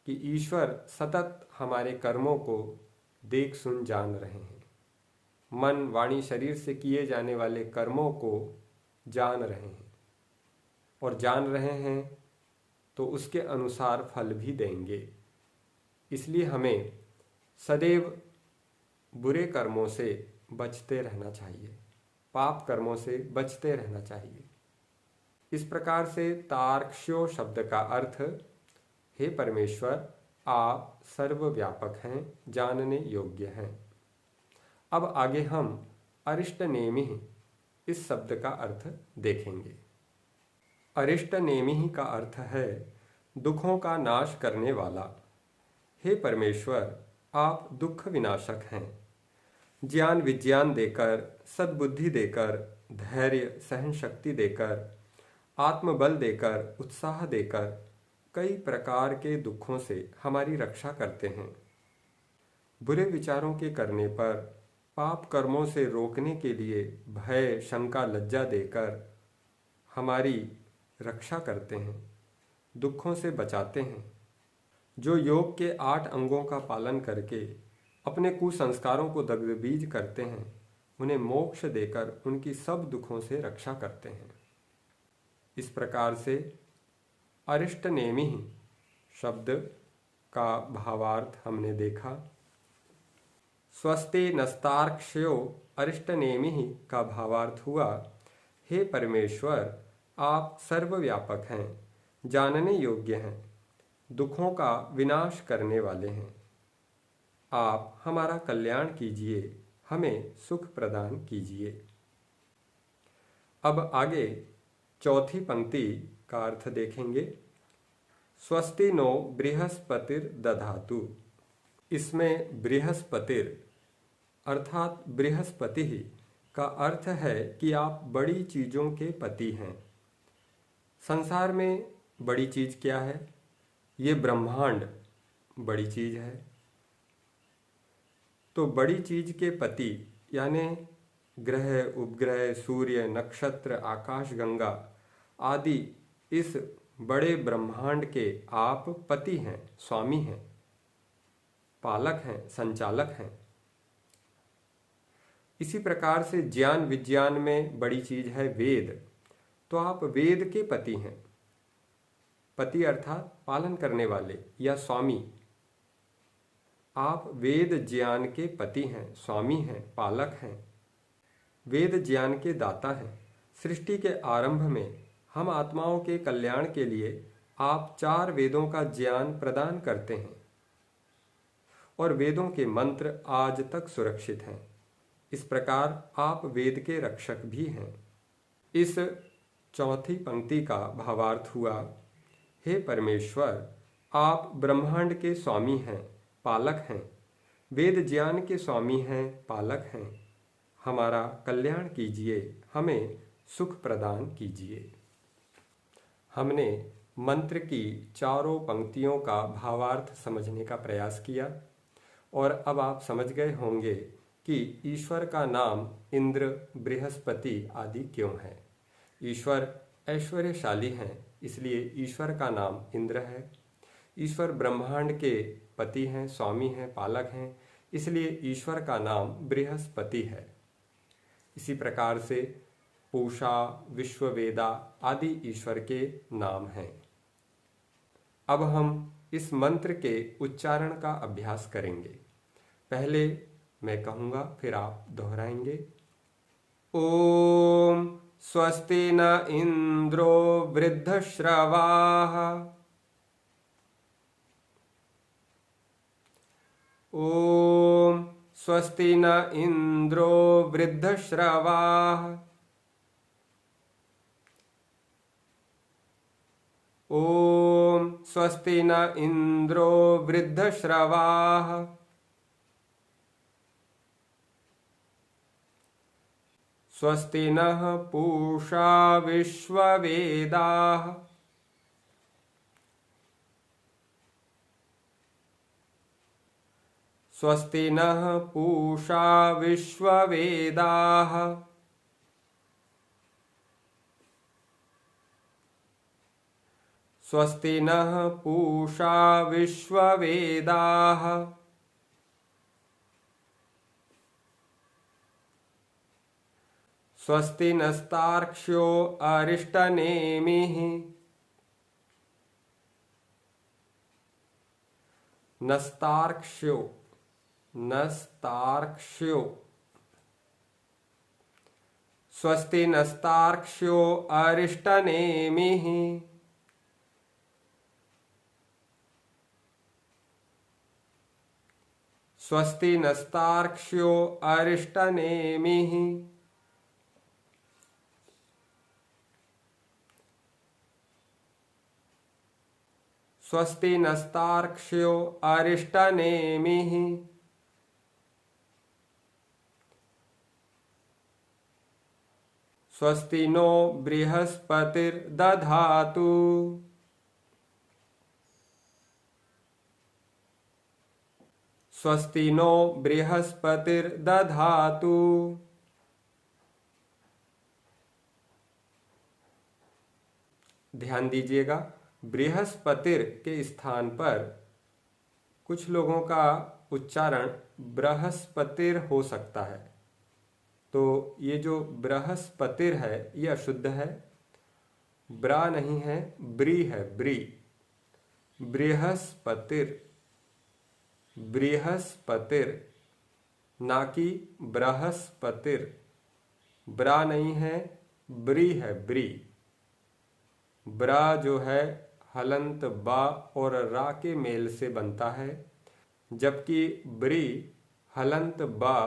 कि ईश्वर सतत हमारे कर्मों को देख सुन जान रहे हैं, मन वाणी शरीर से किए जाने वाले कर्मों को जान रहे हैं, और जान रहे हैं तो उसके अनुसार फल भी देंगे। इसलिए हमें सदैव बुरे कर्मों से बचते रहना चाहिए, पाप कर्मों से बचते रहना चाहिए। इस प्रकार से तार्क्ष्यो शब्द का अर्थ, हे परमेश्वर आप सर्वव्यापक हैं, जानने योग्य हैं। अब आगे हम अरिष्ट नेमि इस शब्द का अर्थ देखेंगे। अरिष्ट नेमि का अर्थ है दुखों का नाश करने वाला। हे परमेश्वर आप दुख विनाशक हैं, ज्ञान विज्ञान देकर, सद्बुद्धि देकर, धैर्य सहन शक्ति देकर, आत्मबल देकर, उत्साह देकर कई प्रकार के दुखों से हमारी रक्षा करते हैं। बुरे विचारों के करने पर, पाप कर्मों से रोकने के लिए भय शंका लज्जा देकर हमारी रक्षा करते हैं, दुखों से बचाते हैं। जो योग के 8 अंगों का पालन करके अपने कुसंस्कारों को दग्धबीज करते हैं, उन्हें मोक्ष देकर उनकी सब दुखों से रक्षा करते हैं। इस प्रकार से अरिष्ट नेमि शब्द का भावार्थ हमने देखा। स्वस्ति नस्तार्क्ष्यो अरिष्ट नेमि का भावार्थ हुआ, हे परमेश्वर आप सर्वव्यापक हैं, जानने योग्य हैं, दुखों का विनाश करने वाले हैं। आप हमारा कल्याण कीजिए, हमें सुख प्रदान कीजिए। अब आगे चौथी पंक्ति का अर्थ देखेंगे। स्वस्ति नो बृहस्पतिर दधातु। इसमें बृहस्पतिर अर्थात बृहस्पति का अर्थ है कि आप बड़ी चीज़ों के पति हैं। संसार में बड़ी चीज़ क्या है? ये ब्रह्मांड बड़ी चीज़ है। तो बड़ी चीज़ के पति यानी ग्रह, उपग्रह, सूर्य, नक्षत्र, आकाश गंगा आदि इस बड़े ब्रह्मांड के आप पति हैं, स्वामी हैं, पालक हैं, संचालक हैं। इसी प्रकार से ज्ञान विज्ञान में बड़ी चीज है वेद, तो आप वेद के पति हैं। पति अर्थात पालन करने वाले या स्वामी। आप वेद ज्ञान के पति हैं, स्वामी हैं, पालक हैं, वेद ज्ञान के दाता हैं। सृष्टि के आरंभ में हम आत्माओं के कल्याण के लिए आप 4 वेदों का ज्ञान प्रदान करते हैं और वेदों के मंत्र आज तक सुरक्षित हैं। इस प्रकार आप वेद के रक्षक भी हैं। इस चौथी पंक्ति का भावार्थ हुआ, हे परमेश्वर आप ब्रह्मांड के स्वामी हैं, पालक हैं, वेद ज्ञान के स्वामी हैं, पालक हैं। हमारा कल्याण कीजिए, हमें सुख प्रदान कीजिए। हमने मंत्र की चारों पंक्तियों का भावार्थ समझने का प्रयास किया और अब आप समझ गए होंगे कि ईश्वर का नाम इंद्र, बृहस्पति आदि क्यों है। ईश्वर ऐश्वर्यशाली हैं, इसलिए ईश्वर का नाम इंद्र है। ईश्वर ब्रह्मांड के पति हैं, स्वामी हैं, पालक हैं, इसलिए ईश्वर का नाम बृहस्पति है। इसी प्रकार से पूषा, विश्ववेदा आदि ईश्वर के नाम हैं। अब हम इस मंत्र के उच्चारण का अभ्यास करेंगे। पहले मैं कहूँगा, फिर आप दोहराएंगे। ओम स्वस्ति न इंद्रो वृद्धश्रवाः। ओम स्वस्ति न इंद्रो वृद्धश्रवाः। ओम स्वस्ति न इंद्रो वृद्धश्रवाः। स्वस्ति नः पूषा विश्ववेदाः। स्वस्ति नः पूषा विश्ववेदाः। स्वस्ति नः पूषा विश्ववेदाः। स्वस्ति नस्तार्क्ष्यो अरिष्टनेमिः। नस्तार्क्ष्यो नस्तार्क्ष्यो। स्वस्ति नस्तार्क्ष्यो अरिष्टनेमिः। स्वस्ति नस्तार्क्ष्यो अरिष्टनेमिः। स्वस्ति नस्तार्क्ष्यो अरिष्टनेमिः। स्वस्ति नो बृहस्पतिर्दधातु। स्वस्ति नो बृहस्पतिर्दधातु। ध्यान दीजिएगा, बृहस्पतिर के स्थान पर कुछ लोगों का उच्चारण बृहस्पतिर हो सकता है। तो ये जो बृहस्पतिर है ये अशुद्ध है, ब्रा नहीं है, ब्री है, ब्री। बृहस्पतिर, बृहस्पतिर, ना कि बृहस्पतिर। ब्रा नहीं है, ब्री है, ब्री। ब्रा जो है हलंत बा और रा के मेल से बनता है, जबकि ब्री हलंत बा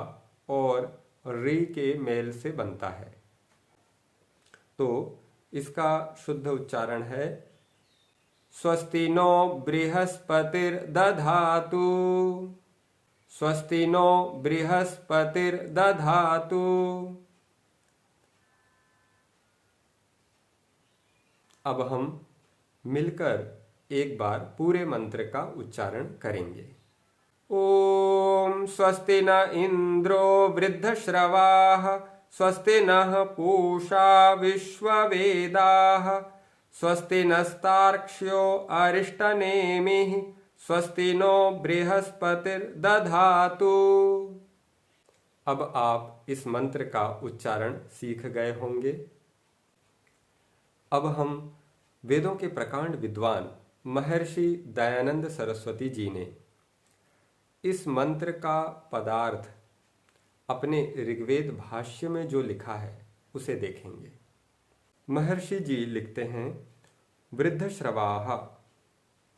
और री के मेल से बनता है। तो इसका शुद्ध उच्चारण है स्वस्ति नो बृहस्पतिर्दधातु। स्वस्ति नो बृहस्पतिर्दधातु। अब हम मिलकर एक बार पूरे मंत्र का उच्चारण करेंगे। ओम स्वस्ति न इंद्रो वृद्धश्रवाः। स्वस्ति नः पूषा विश्ववेदाः। स्वस्ति नस्तार्क्ष्यो अरिष्टनेमिः। स्वस्ति नो बृहस्पतिर्दधातु। अब आप इस मंत्र का उच्चारण सीख गए होंगे। अब हम वेदों के प्रकांड विद्वान महर्षि दयानंद सरस्वती जी ने इस मंत्र का पदार्थ अपने ऋग्वेद भाष्य में जो लिखा है उसे देखेंगे। महर्षि जी लिखते हैं, वृद्धश्रवाः,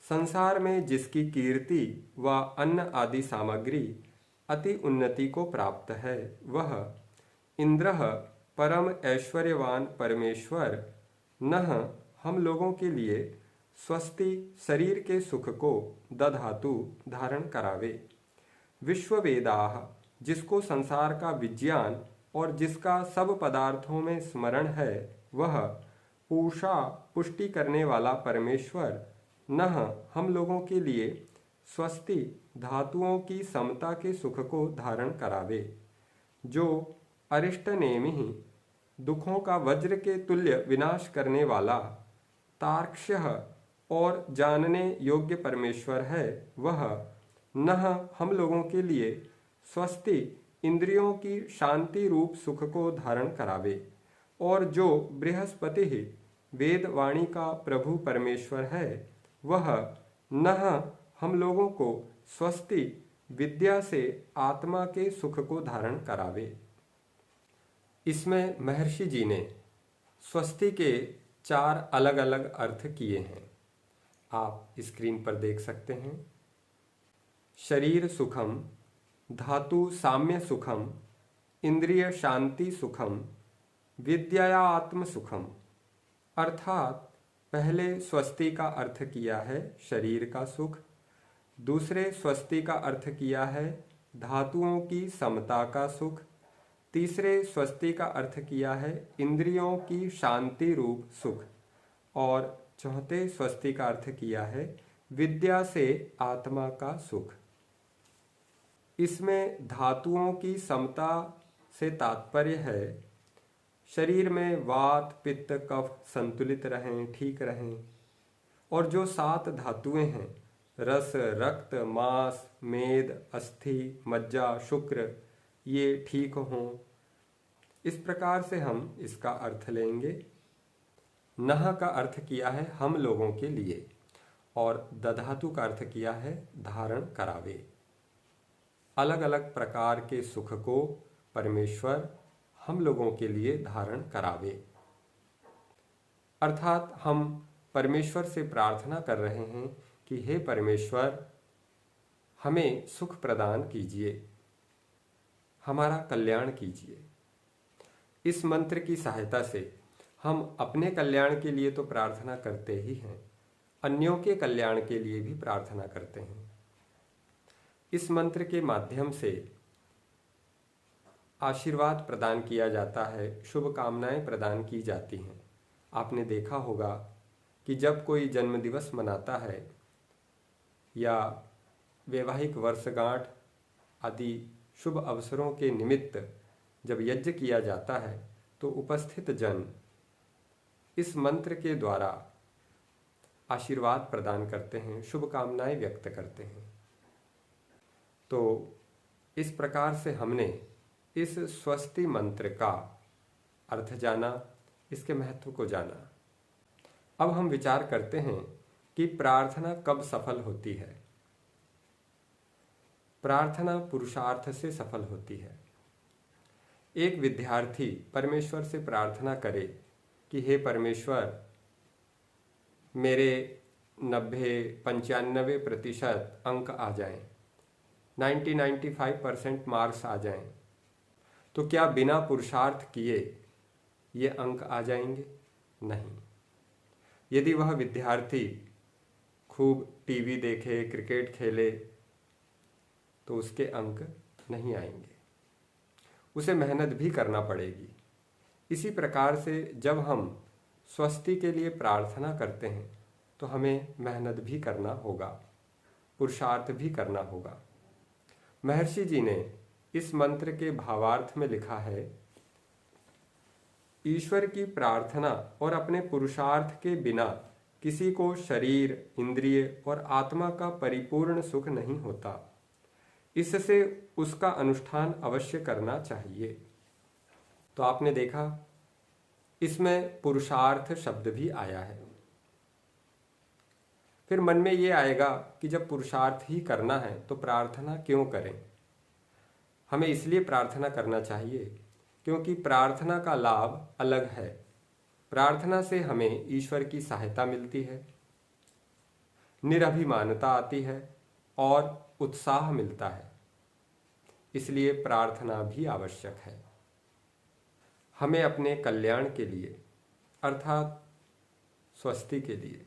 संसार में जिसकी कीर्ति व अन्न आदि सामग्री अति उन्नति को प्राप्त है, वह इंद्रः परम ऐश्वर्यवान परमेश्वर नः हम लोगों के लिए स्वस्ति शरीर के सुख को दधातु धारण करावे। विश्ववेदाः, जिसको संसार का विज्ञान और जिसका सब पदार्थों में स्मरण है, वह पूषा पुष्टि करने वाला परमेश्वर नः हम लोगों के लिए स्वस्ति धातुओं की समता के सुख को धारण करावे। जो अरिष्टनेमिः, दुखों का वज्र के तुल्य विनाश करने वाला, तार्क्ष्यः और जानने योग्य परमेश्वर है, वह नः हम लोगों के लिए स्वस्ति इंद्रियों की शांति रूप सुख को धारण करावे। और जो बृहस्पति वेद वाणी का प्रभु परमेश्वर है, वह नः हम लोगों को स्वस्ति विद्या से आत्मा के सुख को धारण करावे। इसमें महर्षि जी ने स्वस्ति के 4 अलग अलग अर्थ किए हैं, आप स्क्रीन पर देख सकते हैं। शरीर सुखम, धातु साम्य सुखम, इंद्रिय शांति सुखम, विद्या आत्म सुखम। अर्थात पहले स्वस्ति का अर्थ किया है शरीर का सुख, दूसरे स्वस्ति का अर्थ किया है धातुओं की समता का सुख, तीसरे स्वस्ति का अर्थ किया है इंद्रियों की शांति रूप सुख, और चौथे स्वस्ति का अर्थ किया है विद्या से आत्मा का सुख। इसमें धातुओं की समता से तात्पर्य है शरीर में वात पित्त कफ संतुलित रहें, ठीक रहें, और जो 7 धातुएं हैं रस रक्त मांस मेद अस्थि मज्जा शुक्र, ये ठीक हों। इस प्रकार से हम इसका अर्थ लेंगे। नह का अर्थ किया है हम लोगों के लिए, और दधातु का अर्थ किया है धारण करावे। अलग अलग प्रकार के सुख को परमेश्वर हम लोगों के लिए धारण करावे। अर्थात हम परमेश्वर से प्रार्थना कर रहे हैं कि हे परमेश्वर, हमें सुख प्रदान कीजिए, हमारा कल्याण कीजिए। इस मंत्र की सहायता से हम अपने कल्याण के लिए तो प्रार्थना करते ही हैं, अन्यों के कल्याण के लिए भी प्रार्थना करते हैं। इस मंत्र के माध्यम से आशीर्वाद प्रदान किया जाता है, शुभकामनाएं प्रदान की जाती हैं। आपने देखा होगा कि जब कोई जन्मदिवस मनाता है या वैवाहिक वर्षगांठ आदि शुभ अवसरों के निमित्त जब यज्ञ किया जाता है तो उपस्थित जन इस मंत्र के द्वारा आशीर्वाद प्रदान करते हैं, शुभकामनाएं व्यक्त करते हैं। तो इस प्रकार से हमने इस स्वस्ति मंत्र का अर्थ जाना, इसके महत्व को जाना। अब हम विचार करते हैं कि प्रार्थना कब सफल होती है। प्रार्थना पुरुषार्थ से सफल होती है। एक विद्यार्थी परमेश्वर से प्रार्थना करे कि हे परमेश्वर, मेरे 90-95% अंक आ जाएं, 95% मार्क्स आ जाएं, तो क्या बिना पुरुषार्थ किए ये अंक आ जाएंगे? नहीं। यदि वह विद्यार्थी खूब टीवी देखे, क्रिकेट खेले, तो उसके अंक नहीं आएंगे, उसे मेहनत भी करना पड़ेगी। इसी प्रकार से जब हम स्वस्ति के लिए प्रार्थना करते हैं तो हमें मेहनत भी करना होगा, पुरुषार्थ भी करना होगा। महर्षि जी ने इस मंत्र के भावार्थ में लिखा है, ईश्वर की प्रार्थना और अपने पुरुषार्थ के बिना किसी को शरीर, इंद्रिय और आत्मा का परिपूर्ण सुख नहीं होता। इससे उसका अनुष्ठान अवश्य करना चाहिए। तो आपने देखा, इसमें पुरुषार्थ शब्द भी आया है। फिर मन में ये आएगा कि जब पुरुषार्थ ही करना है तो प्रार्थना क्यों करें? हमें इसलिए प्रार्थना करना चाहिए क्योंकि प्रार्थना का लाभ अलग है। प्रार्थना से हमें ईश्वर की सहायता मिलती है, निरभिमानता आती है और उत्साह मिलता है। इसलिए प्रार्थना भी आवश्यक है। हमें अपने कल्याण के लिए, अर्थात स्वस्ति के लिए,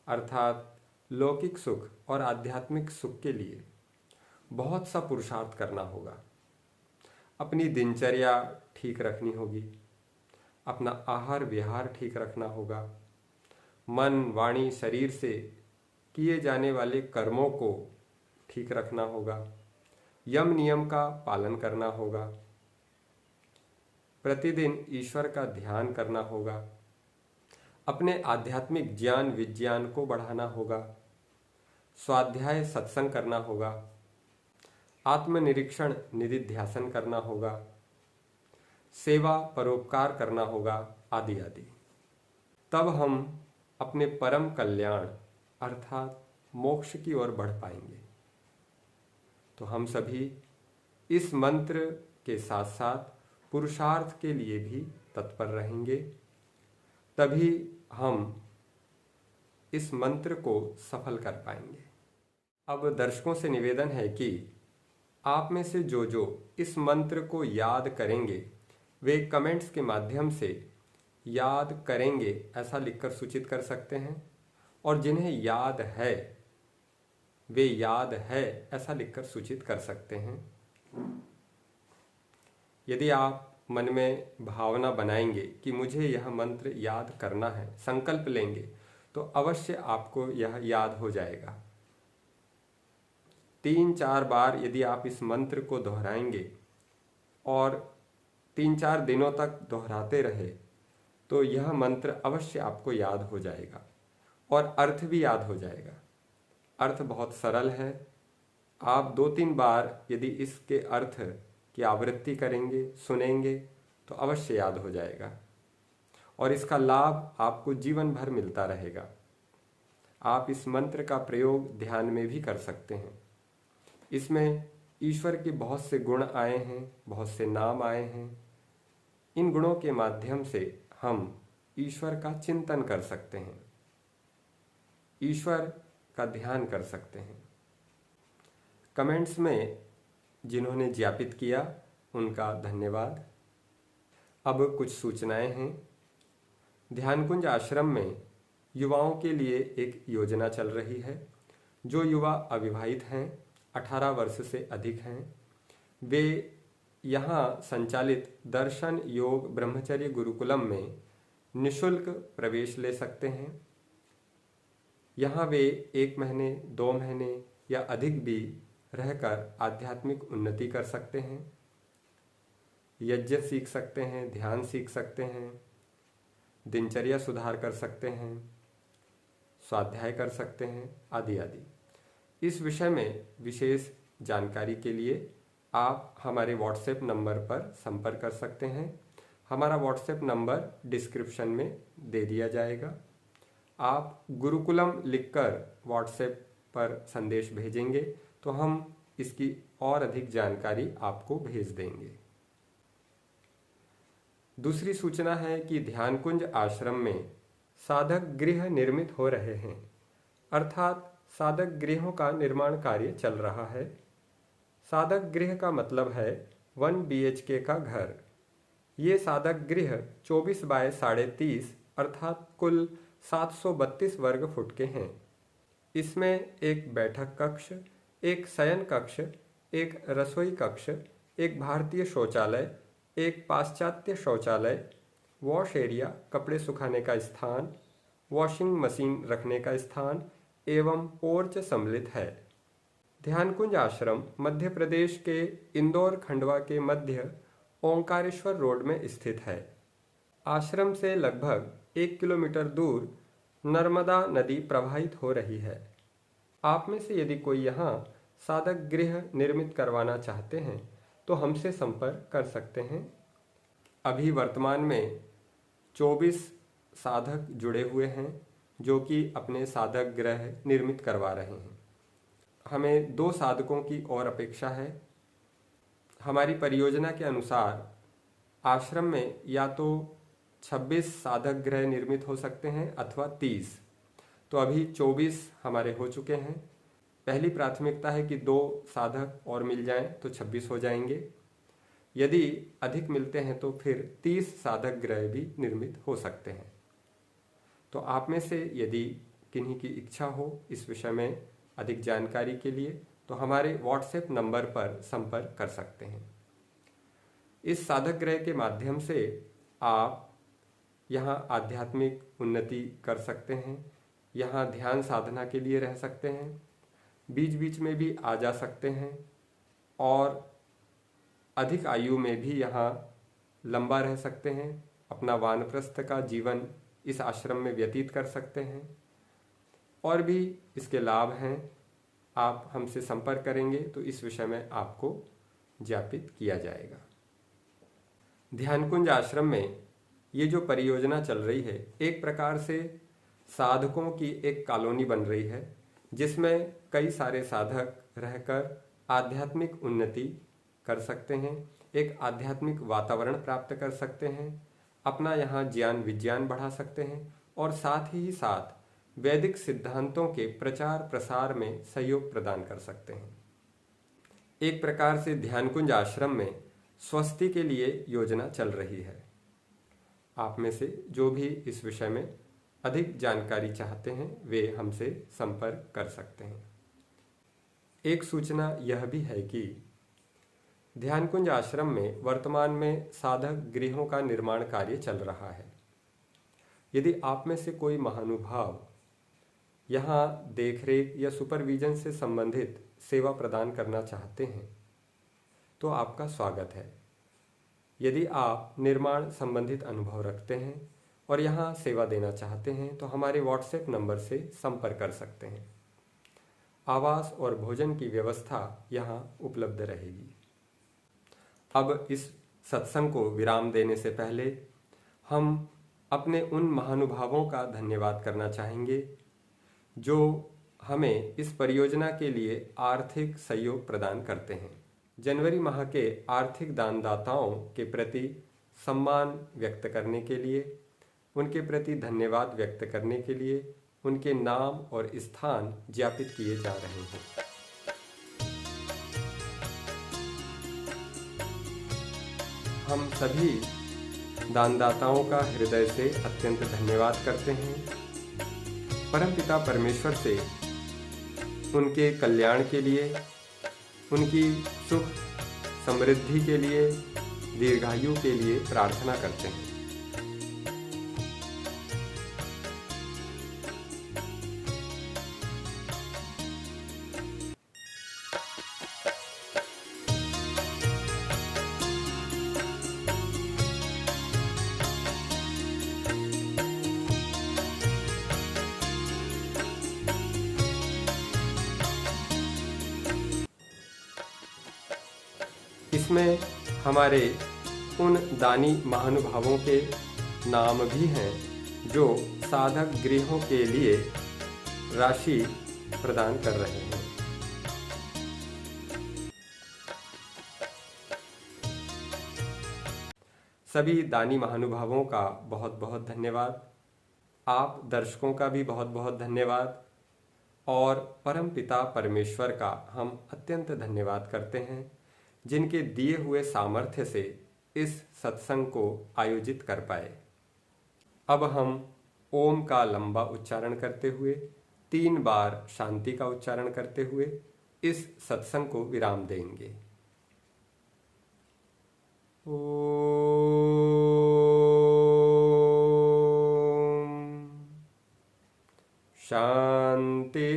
अर्थात लौकिक सुख और आध्यात्मिक सुख के लिए बहुत सा पुरुषार्थ करना होगा। अपनी दिनचर्या ठीक रखनी होगी, अपना आहार विहार ठीक रखना होगा, मन वाणी शरीर से किए जाने वाले कर्मों को ठीक रखना होगा, यम नियम का पालन करना होगा, प्रतिदिन ईश्वर का ध्यान करना होगा, अपने आध्यात्मिक ज्ञान विज्ञान को बढ़ाना होगा, स्वाध्याय सत्संग करना होगा, आत्मनिरीक्षण निधिध्यासन करना होगा, सेवा परोपकार करना होगा, आदि आदि। तब हम अपने परम कल्याण अर्थात मोक्ष की ओर बढ़ पाएंगे। तो हम सभी इस मंत्र के साथ साथ पुरुषार्थ के लिए भी तत्पर रहेंगे, तभी हम इस मंत्र को सफल कर पाएंगे। अब दर्शकों से निवेदन है कि आप में से जो जो इस मंत्र को याद करेंगे वे कमेंट्स के माध्यम से याद करेंगे ऐसा लिखकर सूचित कर सकते हैं, और जिन्हें याद है वे याद है ऐसा लिखकर सूचित कर सकते हैं। यदि आप मन में भावना बनाएंगे कि मुझे यह मंत्र याद करना है, संकल्प लेंगे, तो अवश्य आपको यह याद हो जाएगा। 3-4 बार यदि आप इस मंत्र को दोहराएंगे और 3-4 दिनों तक दोहराते रहे तो यह मंत्र अवश्य आपको याद हो जाएगा और अर्थ भी याद हो जाएगा। अर्थ बहुत सरल है। आप 2-3 बार यदि इसके अर्थ की आवृत्ति करेंगे, सुनेंगे, तो अवश्य याद हो जाएगा और इसका लाभ आपको जीवन भर मिलता रहेगा। आप इस मंत्र का प्रयोग ध्यान में भी कर सकते हैं। इसमें ईश्वर के बहुत से गुण आए हैं, बहुत से नाम आए हैं। इन गुणों के माध्यम से हम ईश्वर का चिंतन कर सकते हैं, ईश्वर का ध्यान कर सकते हैं। कमेंट्स में जिन्होंने ज्ञापित किया उनका धन्यवाद। अब कुछ सूचनाएं हैं। ध्यानकुंज आश्रम में युवाओं के लिए एक योजना चल रही है। जो युवा अविवाहित हैं, 18 वर्ष से अधिक हैं, वे यहाँ संचालित दर्शन योग ब्रह्मचर्य गुरुकुलम में निःशुल्क प्रवेश ले सकते हैं। यहाँ वे 1 महीने, 2 महीने या अधिक भी रहकर आध्यात्मिक उन्नति कर सकते हैं, यज्ञ सीख सकते हैं, ध्यान सीख सकते हैं, दिनचर्या सुधार कर सकते हैं, स्वाध्याय कर सकते हैं, आदि आदि। इस विषय में विशेष जानकारी के लिए आप हमारे व्हाट्सएप नंबर पर संपर्क कर सकते हैं। हमारा व्हाट्सएप नंबर डिस्क्रिप्शन में दे दिया जाएगा। आप गुरुकुलम लिखकर व्हाट्सएप पर संदेश भेजेंगे तो हम इसकी और अधिक जानकारी आपको भेज देंगे। दूसरी सूचना है कि ध्यानकुंज आश्रम में साधक गृह निर्मित हो रहे हैं, अर्थात साधक गृहों का निर्माण कार्य चल रहा है। साधक गृह का मतलब है 1 BHK का घर। ये साधक गृह 24 बाय 30.5 अर्थात कुल 732 वर्ग फुट के हैं। इसमें एक बैठक कक्ष, एक शयन कक्ष, एक रसोई कक्ष, एक भारतीय शौचालय, एक पाश्चात्य शौचालय, वॉश एरिया, कपड़े सुखाने का स्थान, वॉशिंग मशीन रखने का स्थान एवं पोर्च सम्मिलित है। ध्यानकुंज आश्रम मध्य प्रदेश के इंदौर खंडवा के मध्य ओंकारेश्वर रोड में स्थित है। आश्रम से लगभग 1 किलोमीटर दूर नर्मदा नदी प्रवाहित हो रही है। आप में से यदि कोई यहाँ साधक गृह निर्मित करवाना चाहते हैं तो हमसे संपर्क कर सकते हैं। अभी वर्तमान में 24 साधक जुड़े हुए हैं जो कि अपने साधक गृह निर्मित करवा रहे हैं। हमें 2 साधकों की और अपेक्षा है। हमारी परियोजना के अनुसार आश्रम में या तो 26 साधक गृह निर्मित हो सकते हैं अथवा 30। तो अभी 24 हमारे हो चुके हैं। पहली प्राथमिकता है कि 2 साधक और मिल जाएं तो 26 हो जाएंगे। यदि अधिक मिलते हैं तो फिर 30 साधक गृह भी निर्मित हो सकते हैं। तो आप में से यदि किन्हीं की इच्छा हो इस विषय में अधिक जानकारी के लिए तो हमारे व्हाट्सएप नंबर पर संपर्क कर सकते हैं। इस साधक गृह के माध्यम से आप यहाँ आध्यात्मिक उन्नति कर सकते हैं, यहाँ ध्यान साधना के लिए रह सकते हैं, बीच बीच में भी आ जा सकते हैं और अधिक आयु में भी यहाँ लंबा रह सकते हैं। अपना वानप्रस्थ का जीवन इस आश्रम में व्यतीत कर सकते हैं और भी इसके लाभ हैं। आप हमसे संपर्क करेंगे तो इस विषय में आपको ज्ञापित किया जाएगा। ध्यानकुंज आश्रम में ये जो परियोजना चल रही है एक प्रकार से साधकों की एक कॉलोनी बन रही है जिसमें कई सारे साधक रहकर आध्यात्मिक उन्नति कर सकते हैं, एक आध्यात्मिक वातावरण प्राप्त कर सकते हैं, अपना यहाँ ज्ञान विज्ञान बढ़ा सकते हैं और साथ ही साथ वैदिक सिद्धांतों के प्रचार प्रसार में सहयोग प्रदान कर सकते हैं। एक प्रकार से ध्यानकुंज आश्रम में स्वस्ति के लिए योजना चल रही है। आप में से जो भी इस विषय में अधिक जानकारी चाहते हैं वे हमसे संपर्क कर सकते हैं। एक सूचना यह भी है कि ध्यानकुंज आश्रम में वर्तमान में साधक गृहों का निर्माण कार्य चल रहा है। यदि आप में से कोई महानुभाव यहाँ देखरेख या सुपरविजन से संबंधित सेवा प्रदान करना चाहते हैं तो आपका स्वागत है। यदि आप निर्माण संबंधित अनुभव रखते हैं और यहाँ सेवा देना चाहते हैं तो हमारे व्हाट्सएप नंबर से संपर्क कर सकते हैं। आवास और भोजन की व्यवस्था यहाँ उपलब्ध रहेगी। अब इस सत्संग को विराम देने से पहले हम अपने उन महानुभावों का धन्यवाद करना चाहेंगे जो हमें इस परियोजना के लिए आर्थिक सहयोग प्रदान करते हैं। जनवरी माह के आर्थिक दानदाताओं के प्रति सम्मान व्यक्त करने के लिए, उनके प्रति धन्यवाद व्यक्त करने के लिए उनके नाम और स्थान ज्ञापित किए जा रहे हैं। हम सभी दानदाताओं का हृदय से अत्यंत धन्यवाद करते हैं। परमपिता परमेश्वर से उनके कल्याण के लिए, उनकी सुख समृद्धि के लिए, दीर्घायु के लिए प्रार्थना करते हैं। इसमें हमारे उन दानी महानुभावों के नाम भी हैं जो साधक गृहों के लिए राशि प्रदान कर रहे हैं। सभी दानी महानुभावों का बहुत बहुत धन्यवाद। आप दर्शकों का भी बहुत बहुत धन्यवाद और परम पिता परमेश्वर का हम अत्यंत धन्यवाद करते हैं जिनके दिए हुए सामर्थ्य से इस सत्संग को आयोजित कर पाए। अब हम ओम का लंबा उच्चारण करते हुए 3 बार शांति का उच्चारण करते हुए इस सत्संग को विराम देंगे। ओम शांति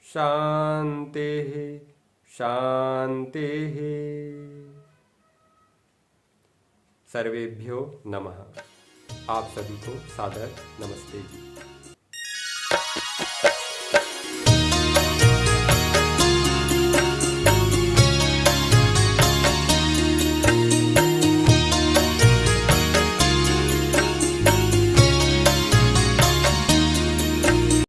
शांति शांति। सर्वेभ्यो नमः। आप सभी को सादर नमस्ते जी।